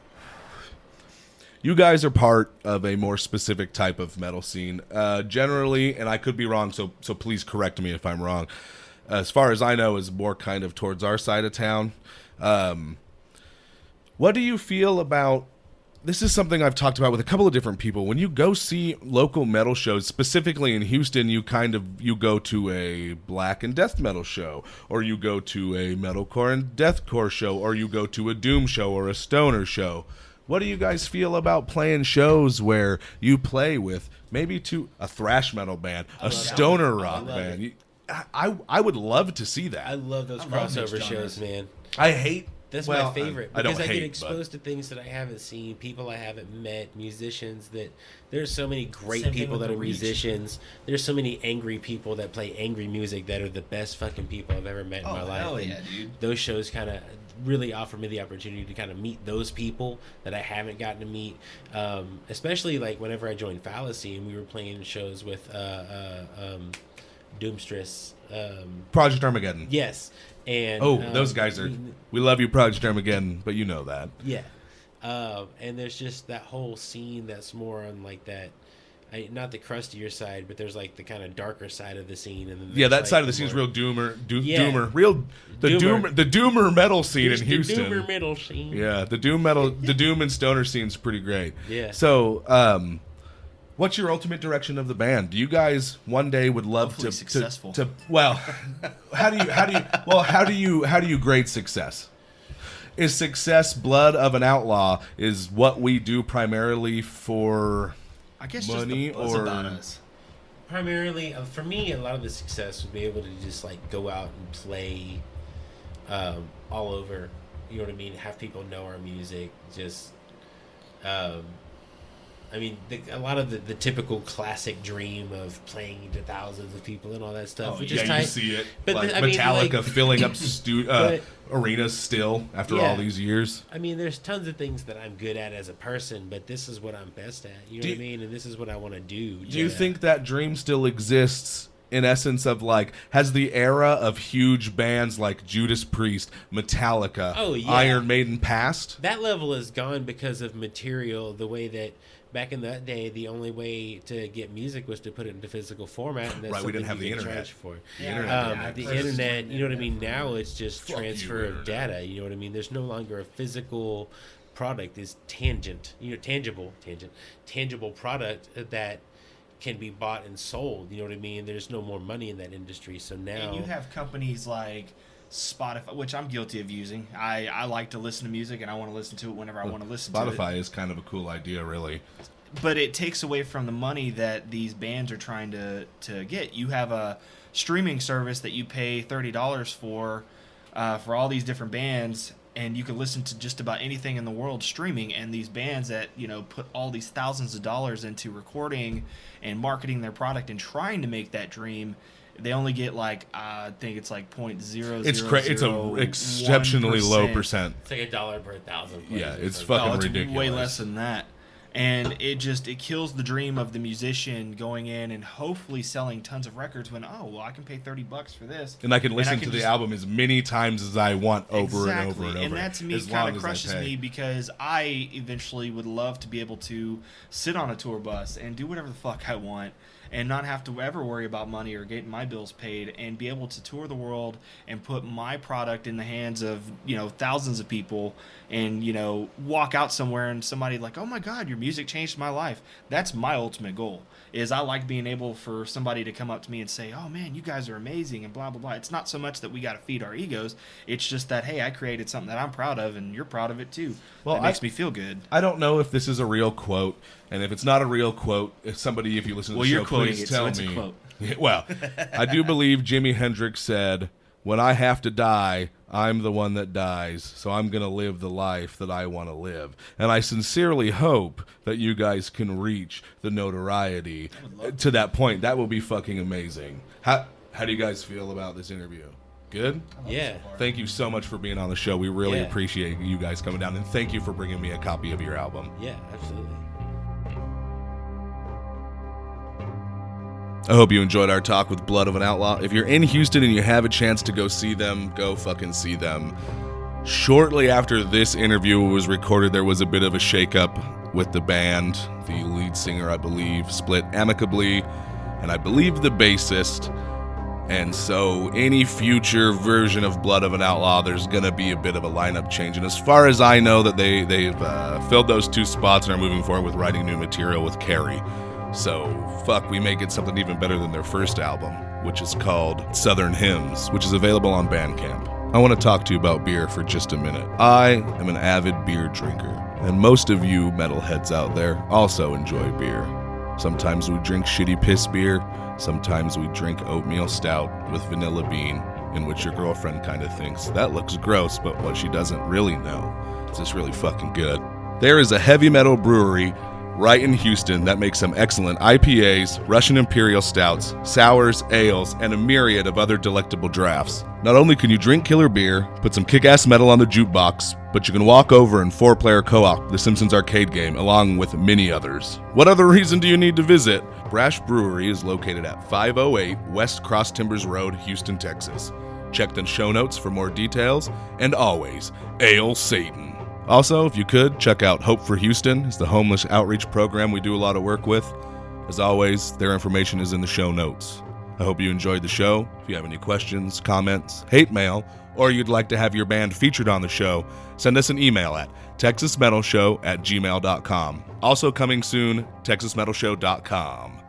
you guys are part of a more specific type of metal scene. Generally, and I could be wrong, so please correct me if I'm wrong. As far as I know, is more kind of towards our side of town. What do you feel about? This is something I've talked about with a couple of different people. When you go see local metal shows, specifically in Houston, you go to a black and death metal show, or you go to a metalcore and deathcore show, or you go to a doom show or a stoner show. What do you guys feel about playing shows where you play with maybe a thrash metal band, a stoner rock band? I would love to see that. I love those crossover shows, man. I hate. That's my favorite because I get exposed to things that I haven't seen, people I haven't met, musicians that there's so many great people that are musicians. There's so many angry people that play angry music that are the best fucking people I've ever met in my life. Hell yeah, dude. Those shows kind of really offer me the opportunity to kind of meet those people that I haven't gotten to meet. Especially like whenever I joined Fallacy and we were playing shows with Doomstress. Project Armageddon. Yes. And those guys are. We love you, Project Armageddon, but you know that. Yeah, and there's just that whole scene that's more on like that, not the crustier side, but there's like the kind of darker side of the scene. And then that side of the scene is real doomer, doomer metal scene in Houston. The doomer metal scene. Yeah, the doom and stoner scene is pretty great. Yeah. So, what's your ultimate direction of the band? Do you guys one day would love to successful? How do you grade success? Is success blood of an outlaw? Is what we do primarily for money just the buzz or about us? Primarily, for me, a lot of the success would be able to just like go out and play all over. You know what I mean? Have people know our music. Just. I mean, a lot of the typical classic dream of playing to thousands of people and all that stuff. You see it. But like Metallica filling up arenas still after all these years. I mean, there's tons of things that I'm good at as a person, but this is what I'm best at. You know what I mean? And this is what I want to do. Do you think that dream still exists? In essence of like, has the era of huge bands like Judas Priest, Metallica, Iron Maiden passed? That level is gone because of material, the way that back in that day, the only way to get music was to put it into physical format. And that's we didn't have the internet. The internet, you know what I mean? Now it's just transfer of data. You know what I mean? There's no longer a physical product. It's tangible product that can be bought and sold. You know what I mean? There's no more money in that industry. So now... And you have companies like Spotify, which I'm guilty of using. I like to listen to music, and I want to listen to it whenever I want to listen to it. Spotify is kind of a cool idea, really. But it takes away from the money that these bands are trying to get. You have a streaming service that you pay $30 for all these different bands, and you can listen to just about anything in the world streaming. And these bands that put all these thousands of dollars into recording and marketing their product and trying to make that dream, they only get like I think it's like 0.0001%. It's an exceptionally low percent. It's like $1 per 1,000. Yeah, it's fucking ridiculous. Way less than that. And it kills the dream of the musician going in and hopefully selling tons of records when, I can pay $30 for this. And I can listen to the album as many times as I want over and over and over. And that to me kind of crushes me because I eventually would love to be able to sit on a tour bus and do whatever the fuck I want and not have to ever worry about money or getting my bills paid and be able to tour the world and put my product in the hands of, thousands of people and, walk out somewhere and somebody like, oh my God, your music changed my life. That's my ultimate goal. Is I like being able for somebody to come up to me and say, oh man, you guys are amazing and blah, blah, blah. It's not so much that we got to feed our egos. It's just that, hey, I created something that I'm proud of and you're proud of it too. Well, that makes me feel good. I don't know if this is a real quote. And if it's not a real quote, if you listen to the show, please tell me. A quote. Well, I do believe Jimi Hendrix said, when I have to die, I'm the one that dies, so I'm going to live the life that I want to live. And I sincerely hope that you guys can reach the notoriety to that point. That will be fucking amazing. How do you guys feel about this interview? Good? Yeah. Thank you so much for being on the show. We really appreciate you guys coming down, and thank you for bringing me a copy of your album. Yeah, absolutely. I hope you enjoyed our talk with Blood of an Outlaw. If you're in Houston and you have a chance to go see them, go fucking see them. Shortly after this interview was recorded, there was a bit of a shakeup with the band. The lead singer, I believe, split amicably, and I believe the bassist. And so any future version of Blood of an Outlaw, there's going to be a bit of a lineup change. And as far as I know, that they've filled those 2 spots and are moving forward with writing new material with Carrie. So, fuck, we may get something even better than their first album, which is called Southern Hymns, which is available on Bandcamp. I want to talk to you about beer for just a minute. I am an avid beer drinker, and most of you metalheads out there also enjoy beer. Sometimes we drink shitty piss beer, sometimes we drink oatmeal stout with vanilla bean, in which your girlfriend kind of thinks, that looks gross, but what she doesn't really know is it's really fucking good. There is a heavy metal brewery right in Houston that makes some excellent IPAs, Russian Imperial Stouts, sours, ales, and a myriad of other delectable drafts. Not only can you drink killer beer, put some kick-ass metal on the jukebox, but you can walk over and 4-player co-op the Simpsons arcade game, along with many others. What other reason do you need to visit? Brash Brewery is located at 508 West Cross Timbers Road, Houston, Texas. Check the show notes for more details, and always, Ale Satan. Also, if you could, check out Hope for Houston. It's the homeless outreach program we do a lot of work with. As always, their information is in the show notes. I hope you enjoyed the show. If you have any questions, comments, hate mail, or you'd like to have your band featured on the show, send us an email at texasmetalshow@gmail.com. Also coming soon, texasmetalshow.com.